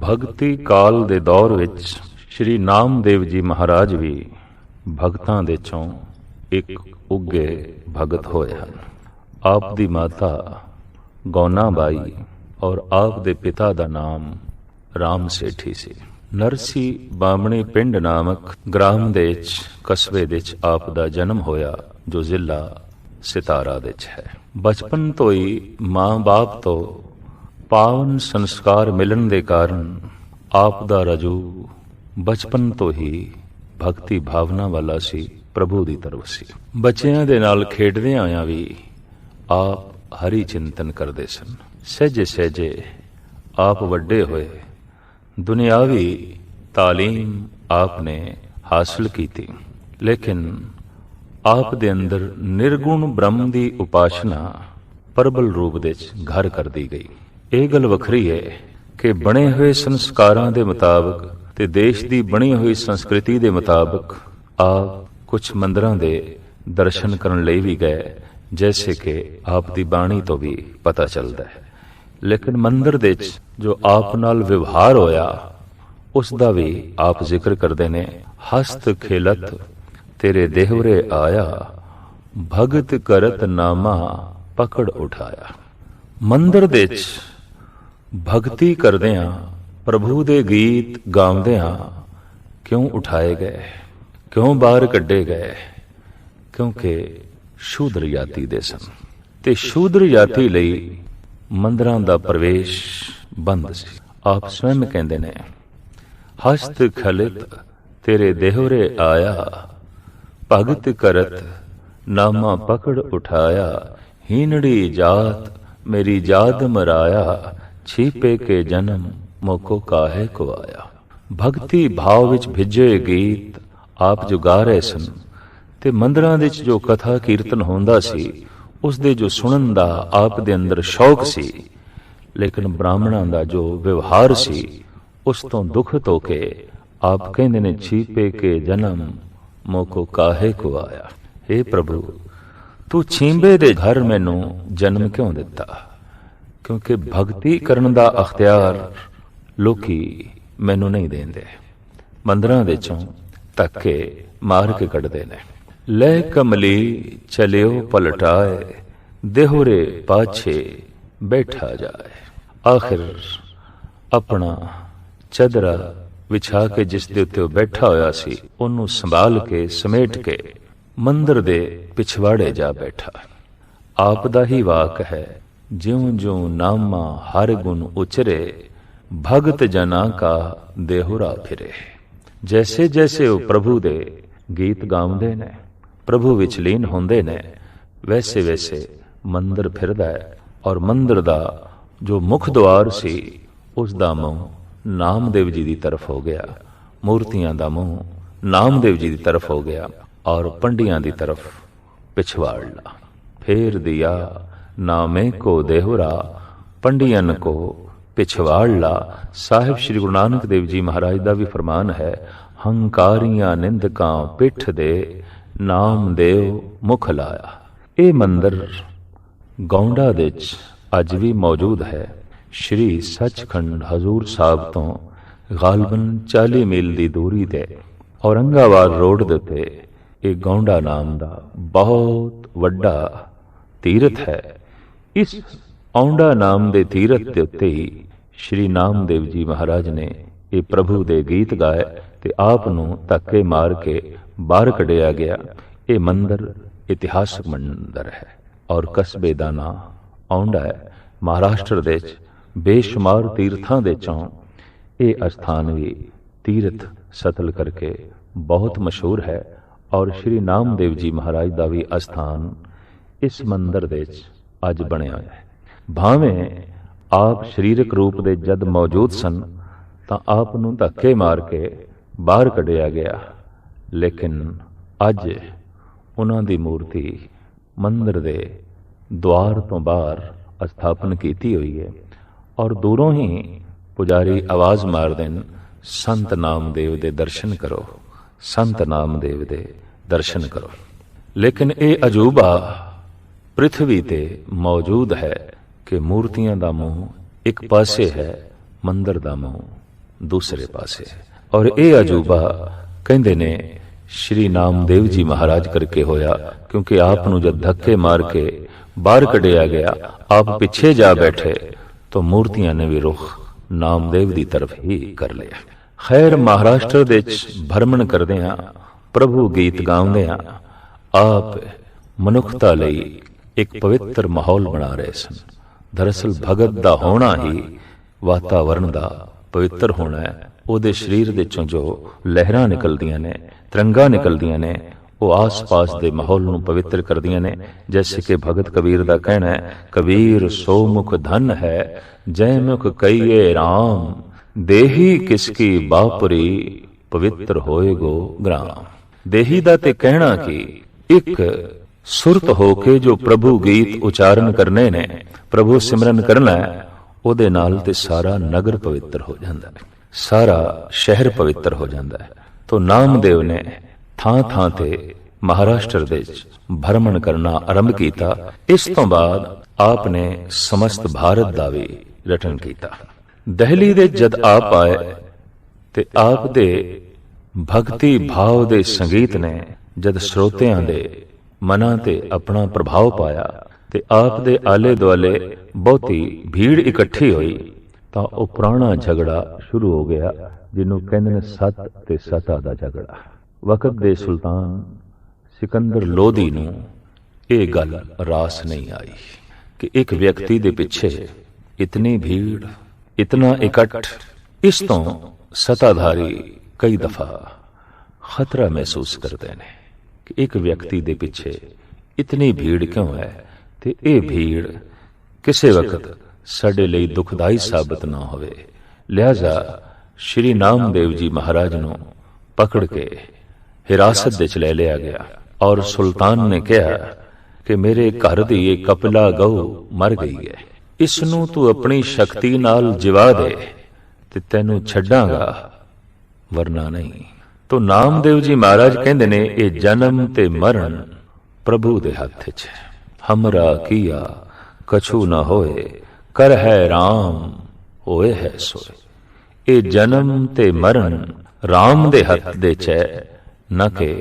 ਭਗਤੀ ਕਾਲ ਦੇ ਦੌਰ ਵਿੱਚ ਸ਼੍ਰੀ ਨਾਮਦੇਵ ਜੀ ਮਹਾਰਾਜ ਵੀ ਭਗਤਾਂ ਦੇ ਚੋਂ ਇੱਕ ਉੱਗੇ ਭਗਤ ਹੋਏ ਹਨ। ਆਪ ਦੀ ਮਾਤਾ ਗੌਨਾ ਬਾਈ ਔਰ ਆਪ ਦੇ ਪਿਤਾ ਦਾ ਨਾਮ ਰਾਮ ਸੇਠੀ ਸੀ। ਨਰਸੀ ਬਾਮਣੀ ਪਿੰਡ ਨਾਮਕ ਗ੍ਰਾਮ ਦੇ ਵਿੱਚ ਕਸਬੇ ਦੇ ਵਿੱਚ ਆਪ ਦਾ ਜਨਮ ਹੋਇਆ, ਜੋ ਜ਼ਿਲ੍ਹਾ ਸਿਤਾਰਾ ਦੇ ਵਿੱਚ ਹੈ। ਬਚਪਨ ਤੋਂ ਹੀ ਮਾਂ-ਬਾਪ ਤੋਂ ਪਾਵਨ ਸੰਸਕਾਰ ਮਿਲਣ ਦੇ ਕਾਰਨ ਆਪ ਦਾ ਰਜੂ ਬਚਪਨ ਤੋਂ ਹੀ ਭਗਤੀ ਭਾਵਨਾ ਵਾਲਾ ਸੀ, ਪ੍ਰਭੂ ਦੀ ਤਰਫ ਸੀ। ਬੱਚਿਆਂ ਦੇ ਨਾਲ ਖੇਡਦਿਆਂ ਆਇਆਂ ਵੀ ਆਪ ਹਰੀ ਚਿੰਤਨ ਕਰਦੇ ਸਨ। ਸਹਿਜੇ ਸਹਿਜੇ ਆਪ ਵੱਡੇ ਹੋਏ। ਦੁਨਿਆਵੀ ਤਾਲੀਮ ਆਪ ਨੇ ਹਾਸਲ ਕੀਤੀ, ਲੇਕਿਨ ਆਪ ਦੇ ਅੰਦਰ ਨਿਰਗੁਣ ਬ੍ਰਹਮ ਦੀ ਉਪਾਸਨਾ ਪ੍ਰਬਲ ਰੂਪ ਦੇ ਵਿੱਚ ਘਰ ਕਰਦੀ ਗਈ। ਇਹ ਗੱਲ ਵੱਖਰੀ ਹੈ ਕਿ ਬਣੇ ਹੋਏ ਸੰਸਕਾਰਾਂ ਦੇ ਮੁਤਾਬਕ ਤੇ ਦੇਸ਼ ਦੀ ਬਣੀ ਹੋਈ ਸੰਸਕ੍ਰਿਤੀ ਦੇ ਮੁਤਾਬਕ ਆਪ ਕੁਝ ਮੰਦਰਾਂ ਦੇ ਦਰਸ਼ਨ ਕਰਨ ਲਈ ਵੀ ਗਏ, ਜੈਸੇ ਕਿ ਆਪ ਦੀ ਬਾਣੀ ਤੋਂ ਵੀ ਪਤਾ ਚੱਲਦਾ ਹੈ। ਲੇਕਿਨ ਮੰਦਰ ਦੇ ਵਿੱਚ ਜੋ ਆਪ ਨਾਲ ਵਿਵਹਾਰ ਹੋਇਆ, ਉਸ ਦਾ ਵੀ ਆਪ ਜ਼ਿਕਰ ਕਰਦੇ ਨੇ। ਹਸਤ ਖੇਲਤ ਤੇਰੇ ਦੇਹਵਰੇ ਆਇਆ, ਭਗਤ ਕਰਤ ਨਾਮਾ ਪਕੜ ਉਠਾਇਆ। ਮੰਦਰ ਦੇ ਵਿੱਚ ਭਗਤੀ ਕਰਦਿਆਂ, ਪ੍ਰਭੂ ਦੇ ਗੀਤ ਗਾਉਂਦਿਆਂ ਕਿਉਂ ਉਠਾਏ ਗਏ, ਕਿਉਂ ਬਾਹਰ ਕੱਢੇ ਗਏ? ਕਿਉਂਕਿ ਸ਼ੂਦਰ ਜਾਤੀ ਦੇ ਸਨ ਤੇ ਸ਼ੂਦਰ ਜਾਤੀ ਲਈ ਮੰਦਰਾਂ ਦਾ ਪ੍ਰਵੇਸ਼ ਬੰਦ ਸੀ। ਆਪ ਸਵੈਮ ਕਹਿੰਦੇ ਨੇ, ਹਸਤ ਖਲਿਤ ਤੇਰੇ ਦੇਹਰੇ ਆਇਆ, ਭਗਤ ਕਰਤ ਨਾਮਾ ਪਕੜ ਉਠਾਇਆ। ਹੀਨੜੀ ਜਾਤ ਮੇਰੀ ਜਾਦ ਮਰਾਇਆ, ਛੀਪੇ ਕੇ ਜਨਮ ਮੋਕੋ ਕਾਹੇ ਕੋ ਆਇਆ। ਭਗਤੀ ਭਾਵ ਵਿੱਚ ਭਿੱਜੇ ਗੀਤ ਆਪ ਜੋ ਗਾ ਰਹੇ ਸਨ ਤੇ ਮੰਦਰਾਂ ਵਿੱਚ ਜੋ ਕਥਾ ਕੀਰਤਨ ਹੁੰਦਾ ਸੀ, ਉਸ ਦੇ ਜੋ ਸੁਣਨ ਦਾ ਆਪ ਦੇ ਅੰਦਰ ਸ਼ੌਕ ਸੀ, ਲੇਕਿਨ ਬ੍ਰਾਹਮਣਾਂ ਦਾ ਜੋ ਵਿਵਹਾਰ ਸੀ, ਉਸ ਤੋਂ ਦੁਖਤ ਹੋ ਕੇ ਆਪ ਕਹਿੰਦੇ ਨੇ, ਛੀਪੇ ਕੇ ਜਨਮ ਮੋਕੋ ਕਾਹੇ ਕੋ ਆਇਆ। हे ਪ੍ਰਭੂ, ਤੂੰ ਛੀਂਬੇ ਦੇ ਘਰ ਮੈਨੂੰ ਜਨਮ ਕਿਉਂ ਦਿੱਤਾ? ਕਿਉਂਕਿ ਭਗਤੀ ਕਰਨ ਦਾ ਅਖਤਿਆਰ ਲੋਕੀ ਮੈਨੂੰ ਨਹੀਂ ਦੇਂਦੇ। ਮੰਦਰਾਂ ਦੇ ਚੋਂ ਧੱਕੇ ਮਾਰ ਕੇ ਕੱਢਦੇ ਨੇ। ਲੈ ਕਮਲੀ ਚਲਿਓ ਪਲਟਾਏ, ਦੇਹੁਰੇ ਪਾਛੇ ਬੈਠਾ ਜਾਏ। ਆਖਿਰ ਆਪਣਾ ਚਦਰਾ ਵਿਛਾ ਕੇ ਜਿਸ ਦੇ ਉੱਤੇ ਉਹ ਬੈਠਾ ਹੋਇਆ ਸੀ, ਉਹਨੂੰ ਸੰਭਾਲ ਕੇ ਸਮੇਟ ਕੇ ਮੰਦਰ ਦੇ ਪਿਛਵਾੜੇ ਜਾ ਬੈਠਾ। ਆਪ ਦਾ ਹੀ ਵਾਕ ਹੈ, ਜਿਉਂ ਜਿਉਂ ਨਾਮਾ ਹਰ ਗੁਣ ਉਚਰੇ, ਭਗਤ ਜਨਾ ਕਾ ਦੇਹੁਰਾ ਫਿਰੇ। ਜੈਸੇ ਜੈਸੇ ਉਹ ਪ੍ਰਭੂ ਦੇ ਗੀਤ ਗਾਉਂਦੇ ਨੇ, ਪ੍ਰਭੂ ਵਿੱਚ ਲੀਨ ਹੁੰਦੇ ਨੇ, ਵੈਸੇ ਵੈਸੇ ਮੰਦਰ ਫਿਰਦਾ ਹੈ। ਔਰ ਮੰਦਰ ਦਾ ਜੋ ਮੁੱਖ ਦੁਆਰ ਸੀ, ਉਸ ਦਾ ਮੂੰਹ ਨਾਮਦੇਵ ਜੀ ਦੀ ਤਰਫ ਹੋ ਗਿਆ। ਮੂਰਤੀਆਂ ਦਾ ਮੂੰਹ ਨਾਮਦੇਵ ਜੀ ਦੀ ਤਰਫ ਹੋ ਗਿਆ ਔਰ ਪੰਡੀਆਂ ਦੀ ਤਰਫ ਪਿਛਵਾੜ ਲਾ। ਫੇਰ ਦਿਆ ਨਾਮੇ ਕੋ ਦੇਹੁਰਾ, ਪੰਡੀਅਨ ਕੋ ਪਿਛਵਾੜ ਲਾ। ਸਾਹਿਬ ਸ਼੍ਰੀ ਗੁਰੂ ਨਾਨਕ ਦੇਵ ਜੀ ਮਹਾਰਾਜ ਦਾ ਵੀ ਫਰਮਾਨ ਹੈ, ਹੰਕਾਰੀਆਂ ਨਿੰਦਕਾਂ ਪਿੱਠ ਦੇ, ਨਾਮਦੇਵ ਮੁਖ ਲਾਇਆ। ਇਹ ਮੰਦਰ ਗੌਂਡਾ ਦੇ ਵਿੱਚ ਅੱਜ ਵੀ ਮੌਜੂਦ ਹੈ। ਸ਼੍ਰੀ ਸੱਚਖੰਡ ਹਜ਼ੂਰ ਸਾਹਿਬ ਤੋਂ ਗਾਲਬਨ 40 ਮੀਲ ਦੀ ਦੂਰੀ ਤੇ ਔਰੰਗਾਬਾਦ ਰੋਡ ਦੇ ਉੱਤੇ ਇਹ ਗੌਂਡਾ ਨਾਮ ਦਾ ਬਹੁਤ ਵੱਡਾ ਤੀਰਥ ਹੈ। ਇਸ ਔਂਡਾ ਨਾਮ ਦੇ ਤੀਰਥ ਦੇ ਉੱਤੇ ਹੀ ਸ਼੍ਰੀ ਨਾਮਦੇਵ ਜੀ ਮਹਾਰਾਜ ਨੇ ਇਹ ਪ੍ਰਭੂ ਦੇ ਗੀਤ ਗਾਏ ਤੇ ਆਪ ਨੂੰ ਧੱਕੇ ਮਾਰ ਕੇ ਬਾਹਰ ਕੱਢਿਆ ਗਿਆ। ਇਹ ਮੰਦਰ ਇਤਿਹਾਸਕ ਮੰਦਰ ਹੈ ਔਰ ਕਸਬੇ ਦਾ ਨਾਂ ਔਂਡਾ ਹੈ। ਮਹਾਰਾਸ਼ਟਰ ਦੇ ਵਿੱਚ ਬੇਸ਼ੁਮਾਰ ਤੀਰਥਾਂ ਦੇ ਚੋਂ ਇਹ ਅਸਥਾਨ ਵੀ ਤੀਰਥ ਸਤਲ ਕਰਕੇ ਬਹੁਤ ਮਸ਼ਹੂਰ ਹੈ। ਔਰ ਸ਼੍ਰੀ ਨਾਮਦੇਵ ਜੀ ਮਹਾਰਾਜ ਦਾ ਵੀ ਅਸਥਾਨ ਇਸ ਮੰਦਰ ਦੇ ਵਿੱਚ ਅੱਜ ਬਣਿਆ ਹੋਇਆ ਹੈ। ਭਾਵੇਂ ਆਪ ਸਰੀਰਕ ਰੂਪ ਦੇ ਜਦ ਮੌਜੂਦ ਸਨ ਤਾਂ ਆਪ ਨੂੰ ਧੱਕੇ ਮਾਰ ਕੇ ਬਾਹਰ ਕੱਢਿਆ ਗਿਆ, ਲੇਕਿਨ ਅੱਜ ਉਹਨਾਂ ਦੀ ਮੂਰਤੀ ਮੰਦਰ ਦੇ ਦੁਆਰ ਤੋਂ ਬਾਹਰ ਸਥਾਪਨ ਕੀਤੀ ਹੋਈ ਹੈ। ਔਰ ਦੂਰੋਂ ਹੀ ਪੁਜਾਰੀ ਆਵਾਜ਼ ਮਾਰਦੇ ਨੇ, ਸੰਤ ਨਾਮਦੇਵ ਦੇ ਦਰਸ਼ਨ ਕਰੋ, ਸੰਤ ਨਾਮਦੇਵ ਦੇ ਦਰਸ਼ਨ ਕਰੋ। ਲੇਕਿਨ ਇਹ ਅਜੂਬਾ ਪ੍ਰਿਥਵੀ ਤੇ ਮੌਜੂਦ ਹੈ ਕਿ ਮੂਰਤੀਆਂ ਦਾ ਮੂੰਹ ਇੱਕ ਪਾਸੇ ਹੈ, ਮੰਦਰ ਦਾ ਮੂੰਹ दूसरे पासे। और यह अजूबा कहते ने श्री नामदेव जी महाराज करके होया, क्योंकि आप नूं जब धक्के मार के बाहर कढ़िया गया, आप पिछे जा बैठे तो मूर्तियां ने भी रुख नामदेव की तरफ ही कर लिया। खैर, महाराष्ट्र दे भ्रमण करदियां प्रभु गीत गाउंदियां आप मनुखता लई एक पवित्र माहौल बना रहे सन। दरअसल भगत दा होना ही वातावरण दा पवित्र होना है। ਉਹਦੇ शरीर दे चों जो लहरां निकलदियां ने, तिरंगा निकलदियां ने, वो आस पास के माहौल नूं पवित्र करदियां ने। जैसे कि भगत कबीर दा कहना है, कबीर सो मुख धन है जय मुख कईए राम, देही किसकी बापुरी पवित्र होए गो ग्राम। देही दा ते कहना कि एक सुरत होके जो प्रभु गीत उचारण करने ने, प्रभु सिमरन करना है, ਉਹਦੇ नाल ते सारा नगर पवित्र हो जाता है, सारा शहर पवित्र हो जाता है। तो नामदेव ने थां थां ते महाराष्ट्र दे भ्रमण करना आरंभ किया। इस तो बाद आपने समस्त भारत दा भी रटन किया। दहली दे जद आप आए ते आप दे भक्ति भाव दे संगीत ने जद श्रोतियां दे मनां ते अपना प्रभाव पाया ते आप दे आले दुआले बहुती भीड़ इकट्ठी हुई, तो वह पुराना झगड़ा शुरू हो गया जिन्हों कहते हैं सत ते सता दा झगड़ा। वक्त दे सुल्तान सिकंदर लोधी नूं ये गल रास नहीं आई कि एक व्यक्ति दे पिछे इतनी भीड़, इतना इकट्ठ। इस तो सताधारी कई दफा खतरा महसूस करते हैं कि एक व्यक्ति दे पिछे इतनी भीड़ क्यों है, ते ये भीड़ किसी वक्त साडे लई दुखदाई साबित ना होवे। लिहाजा श्री नामदेव जी महाराज नूं पकड़ के हिरासत विच ले लिया गया और सुल्तान ने कहा कि मेरे घर दी ये कपिला गऊ मर गई है, इसनूं तू अपनी शक्ति नाल जिवा दे ते तैनूं छड्डांगा, वरना नहीं। तो नामदेव जी महाराज कहंदे ने ये जन्म ते मरण प्रभु दे हथ च है, हमरा किया कछु न होए, कर है राम होए है सोए। ये जन्म ते मरण राम दे हथ दे च है, न के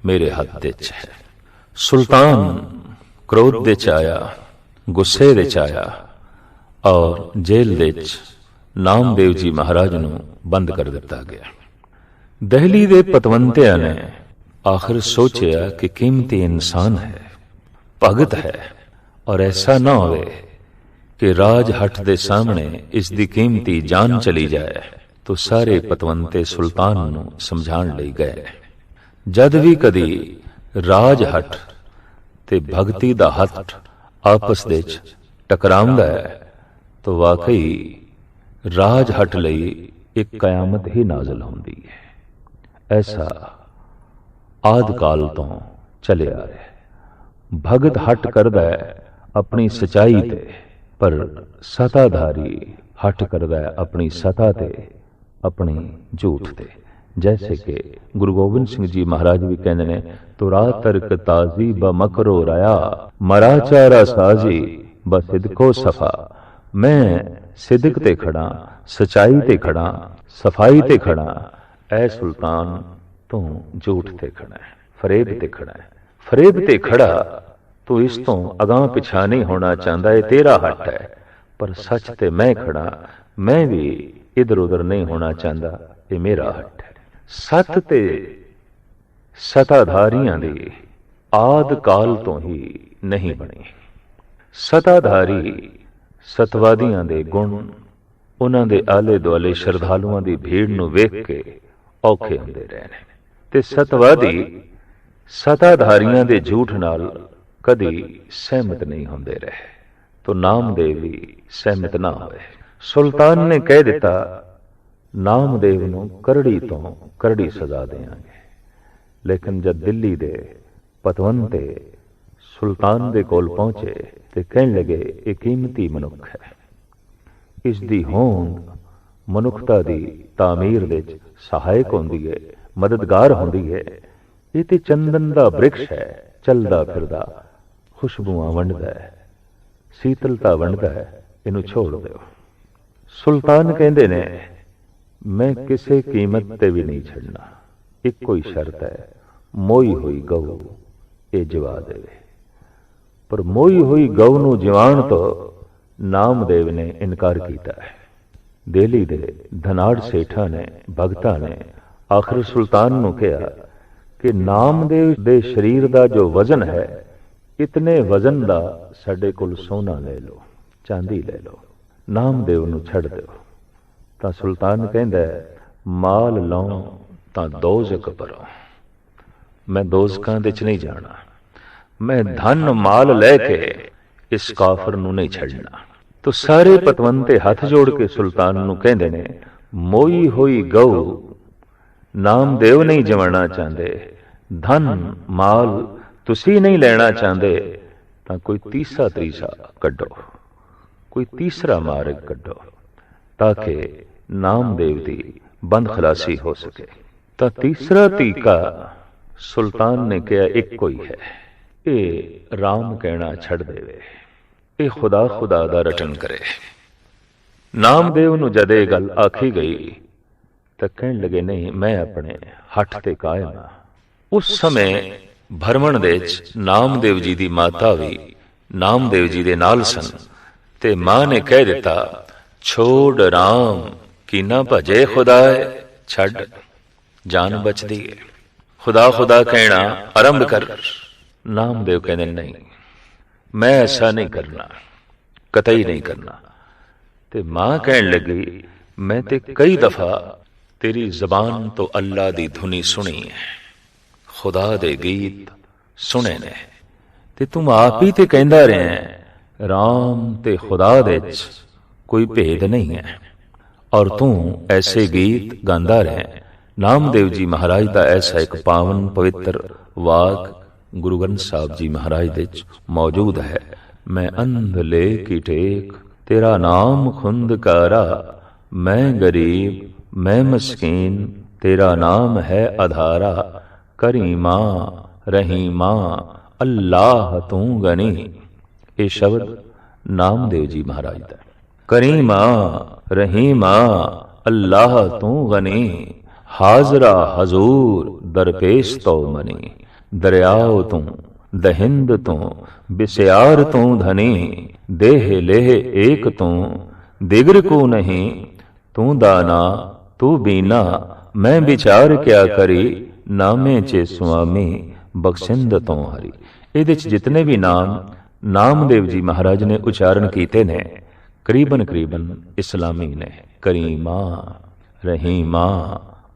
मेरे हथ दे च है। सुल्तान क्रोध दे च आया, गुस्से दे च आया और जेल दे च नामदेव जी महाराज नूं बंद कर दिता गया। दहली दे पतवंतियां ने आखिर सोचा कि कीमती इंसान है, भगत है, और ऐसा ना होवे कि राजहट दे सामने इसकी कीमती जान चली जाए। तो सारे पतवंते सुल्तान नूं समझाण लई गए। जद भी कदी राजहट ते भगती दा हट आपस दे टकराउंदा है तो वाकई राजहट लई एक कयामत ही नाज़िल होंदी है। ऐसा आद काल तो चले आ रहा है। भगत हट करदा है अपनी सच्चाई ते, पर सताधारी हट करदा है अपनी सता ते, अपनी झूठ ते। जैसे कि गुरु गोबिंद सिंह जी महाराज भी कहते हैं, तुरा तर्क ताजी ब मकरो रया, मरा चारा साजी ब सिदको सफा। मैं सिदक ते खड़ा, सच्चाई ते खड़ा, सफाई ते खड़ा, ऐ सुल्तान तू झूठ ते खड़ा है, फरेब ते खड़ा है। फरेब ते खड़ा तो इस तो अगां पिछा नहीं होना चाहता, है तेरा हट है, पर सच ते मैं खड़ा, मैं भी इधर उधर नहीं होना चाहता, ये मेरा हट है। सत ते सताधारियां दी आद काल तो ही नहीं बनी। सताधारी सतवादियां दे गुण उन्हां दे आले दुआले श्रद्धालुआं दी भीड़ नूं वेख के औखे हुंदे रहे ने, ते सतवादी सताधारियां दे झूठ नाल कदी सहमत नहीं होंदे रहे। तो नामदेव भी सहमत ना होए। सुल्तान ने कह दिता, नामदेव नूं करड़ी तो करड़ी सजा देंगे। लेकिन जब दिल्ली दे पतवंते सुल्तान दे कोल पहुंचे ते कहने लगे, ये कीमती मनुख है, इसदी होंद मनुखता दी तामीर दे सहायक होंदी है, मददगार होंदी है। ये ते चंदन दा वृक्ष है, चलदा फिरदा खुशबुआं वंडदा है, शीतलता वंडदा है, इनू छोड़ दो। सुल्तान कहंदे ने, मैं किसी कीमत ते भी नहीं छड़ना, एक कोई शर्त है, मोई हुई गऊ ये जिवा देवे। पर मोई हुई गऊ नूं जिवाण तो नामदेव ने इनकार किया है। दिल्ली दे धनाड़ सेठा ने भगतां ने आखिर सुल्तान नूं कहा कि नामदेव दे शरीर दा जो वजन है, इतने वजन दा साडे कोल सोना ले लो, चांदी ले लो, नामदेव नूं छड़ दो। तां सुल्तान कहंदा माल लौं तां दोज़ख भरो, मैं दोज़खां दे च नहीं जाना, मैं धन माल लैके इस काफर नूं नहीं छड़ना। तो सारे पतवंते हाथ जोड़ के सुल्तान नूं कहंदे ने मोई होई गऊ नामदेव नहीं जवाना चाहते, धन माल तुसी नहीं लेना चाहते, तां कोई तीसरा तरीसा कड्डो, कोई तीसरा मार्ग कड्डो ताकि नामदेव दी बंद खलासी हो सके। तां तीसरा तीका सुल्तान ने कहा एक कोई है, ये राम कहना छड़ देवे, ये खुदा खुदा दा रटन करे। नामदेव नूं जद ये गल आखी गई तो कहन लगे नहीं, मैं अपने हठ ते कायम हां। उस समय भरमण दे च नामदेव जी दी माता भी नामदेव जी दे नाल सन, ते मां ने कह दिता छोड़ राम की ना भजे खुदाए, छड़ जान बचदी है, खुदा खुदा कहना आरंभ कर। नामदेव कहने नहीं, मैं ऐसा नहीं करना, कतई नहीं करना। ते मां कहन लगी मैं ते कई दफा तेरी जबान तो अल्लाह दी धुनी सुनी है, खुदा दे गीत सुने ने, ते तुम आप ही ते कहंदा रहे राम ते खुदा दे कोई भेद नहीं है, और तू ऐसे गीत गांदा रहे। नामदेव जी महाराज का ऐसा एक पावन पवित्र वाक गुरु ग्रंथ साहब जी महाराज दे मौजूद है। मैं अंध ले की टेक तेरा नाम खुंदकारा, मैं गरीब मैं मस्कीन तेरा नाम है आधारा, करीमा रहीमा अल्लाह तू गनी। ये शब्द नामदेव जी महाराज का। करीमा रहीमा अल्लाह तू गनी, हाजरा हजूर दरपेश तो मनी, दरियाओ तू दहिंद तू बिस्यार तू धनी, देह लेह एक तू दिगर को नहीं, तू दाना तू बीना मैं विचार क्या करी, नामे चे स्वामी बख्शिंद तो हरी। इहदे च जितने भी नाम नामदेव जी महाराज ने उच्चारण कीते ने करीबन करीबन इस्लामी ने। करीमा रहीमा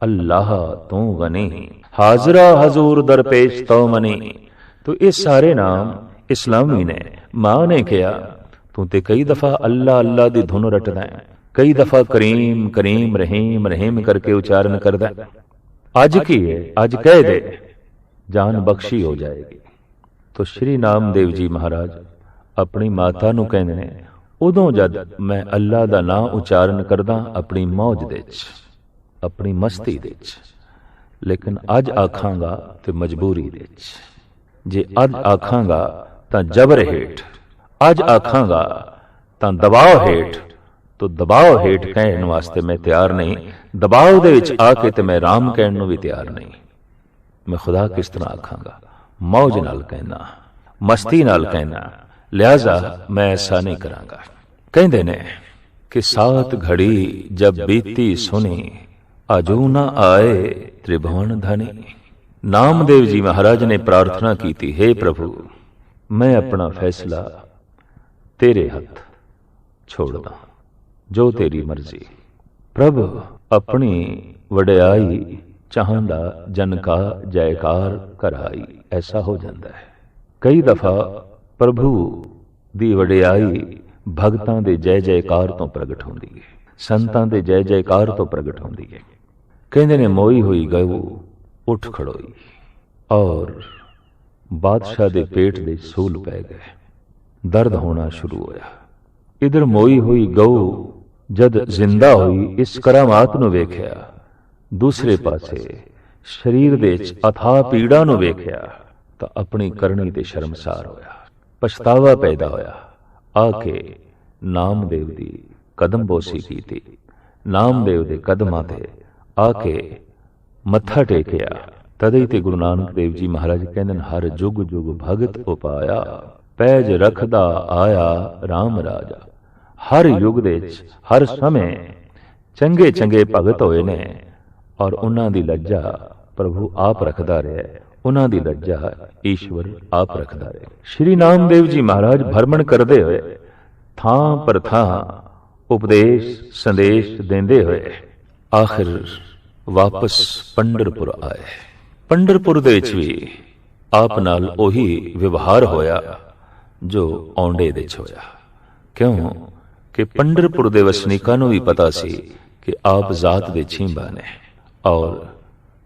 अल्लाह तू गनी, हाजरा हजूर दरपेश तो मनी। तो ये सारे नाम इस्लामी ने। मां ने कहा तू ते कई दफा अल्लाह अल्लाह दी धुन रटदा है, कई दफा करीम करीम रहीम रहीम करके उच्चारण करदा है। अज की है, अज कह दे जान बख्शी हो जाएगी। तो श्री नामदेव जी महाराज अपनी माता नूं कहंदे ने उदों जद मैं अल्लाह दा नाम उच्चारण करदा अपनी मौज दे च, अपनी मस्ती दे च, लेकिन अज आखांगा ते मजबूरी दे च। जे अज आखांगा तां जबर हेठ, अज आखांगा तां दबाव हेठ, तो दबाव हेठ कहण वास्ते मैं तैयार नहीं, दबाव दे विच आके ते मैं राम कहण नूं भी तैयार नहीं। मैं खुदा किस तरह आखांगा, मौज नाल कहना, मस्ती नाल कहना, लिहाजा मैं ऐसा नहीं करांगा। कहंदे ने कि सात घड़ी जब बीती सुनी, अजू ना आए त्रिभुवन धनी। नामदेव जी महाराज ने प्रार्थना की थी, हे प्रभु मैं अपना फैसला तेरे हथ छोड़दा, जो तेरी मर्जी। प्रभु अपनी वडियाई चाहंदा जन का जयकार कराई, ऐसा हो जाता है। कई दफा प्रभु दी वडियाई भगतां दे जय जयकार तो प्रगट होंदी है, संतां दे जय जयकार तो प्रगट होंदी है। कहंदे ने मोई हुई गऊ उठ खड़ोई और बादशाह दे पेट दे सूल पै गए, दर्द होना शुरू होया। इधर मोई हुई गऊ जद जिंदा हुई इस करामात नूं वेख्या, दूसरे पासे शरीर दे च अथाह पीड़ा नूं वेख्या तां अपनी करनी ते शर्मसार होया, पछतावा पैदा होया। आके नामदेव दी कदम बोसी कीती, ਨਾਮਦੇਵ ਦੇ ਕਦਮਾਂ ਤੇ ਆ ਕੇ ਮੱਥਾ ਟੇਕਿਆ। ਤਦੇ ਤੇ ਗੁਰੂ ਨਾਨਕ ਦੇਵ ਜੀ ਮਹਾਰਾਜ ਕਹਿੰਦੇ ਨੇ, ਹਰ ਜੁਗ ਜੁਗ ਭਗਤ ਉਪਾਇਆ, ਪੈਜ ਰੱਖਦਾ ਆਇਆ RAM ਰਾਜਾ। ਹਰ ਯੁੱਗ ਦੇ ਵਿੱਚ ਹਰ ਸਮੇਂ ਚੰਗੇ ਚੰਗੇ ਭਗਤ ਹੋਏ ਨੇ, ਔਰ ਉਹਨਾਂ ਦੀ ਲੱਜਾ ਪ੍ਰਭੂ ਆਪ ਰੱਖਦਾ ਰਿਹਾ, ਉਹਨਾਂ ਦੀ ਲੱਜਾ ਈਸ਼ਵਰ ਆਪ ਰੱਖਦਾ ਰਿਹਾ। ਸ਼੍ਰੀ ਨਾਮਦੇਵ ਜੀ ਮਹਾਰਾਜ ਭਰਮਣ ਕਰਦੇ ਹੋਏ ਥਾਂ ਪਰ ਥਾਂ ਉਪਦੇਸ਼ ਸੰਦੇਸ਼ ਦਿੰਦੇ ਹੋਏ ਆਖਿਰ ਵਾਪਸ ਪੰਢਰਪੁਰ ਆਏ। ਪੰਢਰਪੁਰ ਦੇ ਵਿੱਚ ਵੀ ਆਪ ਨਾਲ ਉਹੀ ਵਿਵਹਾਰ ਹੋਇਆ ਜੋ ਔਂਡੇ ਦੇ ਵਿੱਚ ਹੋਇਆ। ਕਿਉਂ ਕਿ ਪੰਢਰਪੁਰ ਦੇ ਵਸਨੀਕਾਂ ਨੂੰ ਵੀ ਪਤਾ ਸੀ ਕਿ ਆਪ ਜ਼ਾਤ ਦੇ ਛੀਂਬਾ ਨੇ, ਔਰ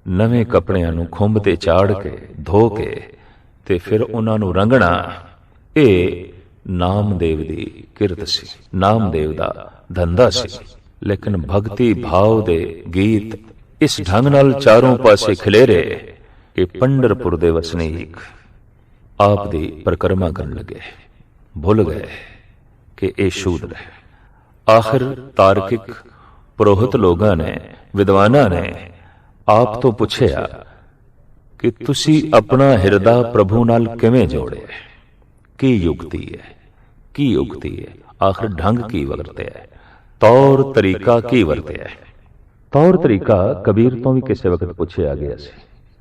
ਨਵੇਂ ਕੱਪੜਿਆਂ ਨੂੰ ਖੁੰਭ ਤੇ ਚਾੜ ਕੇ ਧੋ ਕੇ ਤੇ ਫਿਰ ਉਹਨਾਂ ਨੂੰ ਰੰਗਣਾ, ਇਹ ਨਾਮਦੇਵ ਦੀ ਕਿਰਤ ਸੀ, ਨਾਮਦੇਵ ਦਾ ਧੰਦਾ ਸੀ। ਲੇਕਿਨ ਭਗਤੀ ਭਾਵ ਦੇ ਗੀਤ ਇਸ ਢੰਗ ਨਾਲ ਚਾਰੋਂ ਪਾਸੇ ਖਿਲੇਰੇ ਕਿ ਪੰਢਰਪੁਰ ਦੇ ਵਸਨੀਕ ਆਪ ਦੀ ਪਰਿਕਰਮਾ ਕਰਨ ਲੱਗੇ, ਭੁੱਲ ਗਏ ਕਿ ਇਹ ਸ਼ੂਦਰ ਹੈ। ਆਖਿਰ ਤਾਰਕਿਕ ਪੁਰੋਹਿਤ ਲੋਕਾਂ ਨੇ, ਵਿਦਵਾਨਾਂ ਨੇ ਆਪ ਤੋਂ ਪੁੱਛਿਆ ਕਿ ਤੁਸੀਂ ਆਪਣਾ ਹਿਰਦਾ ਪ੍ਰਭੂ ਨਾਲ ਕਿਵੇਂ ਜੋੜਿਆ, ਕੀ ਯੁਕਤੀ ਹੈ, ਕੀ ਯੁਕਤੀ ਹੈ, ਆਖਿਰ ਢੰਗ ਕੀ ਵਰਤਿਆ ਹੈ, ਤੌਰ ਤਰੀਕਾ ਕੀ ਵਰਤਿਆ ਹੈ। ਤੌਰ ਤਰੀਕਾ ਕਬੀਰ ਤੋਂ ਵੀ ਕਿਸੇ ਵਕਤ ਪੁੱਛਿਆ ਗਿਆ ਸੀ,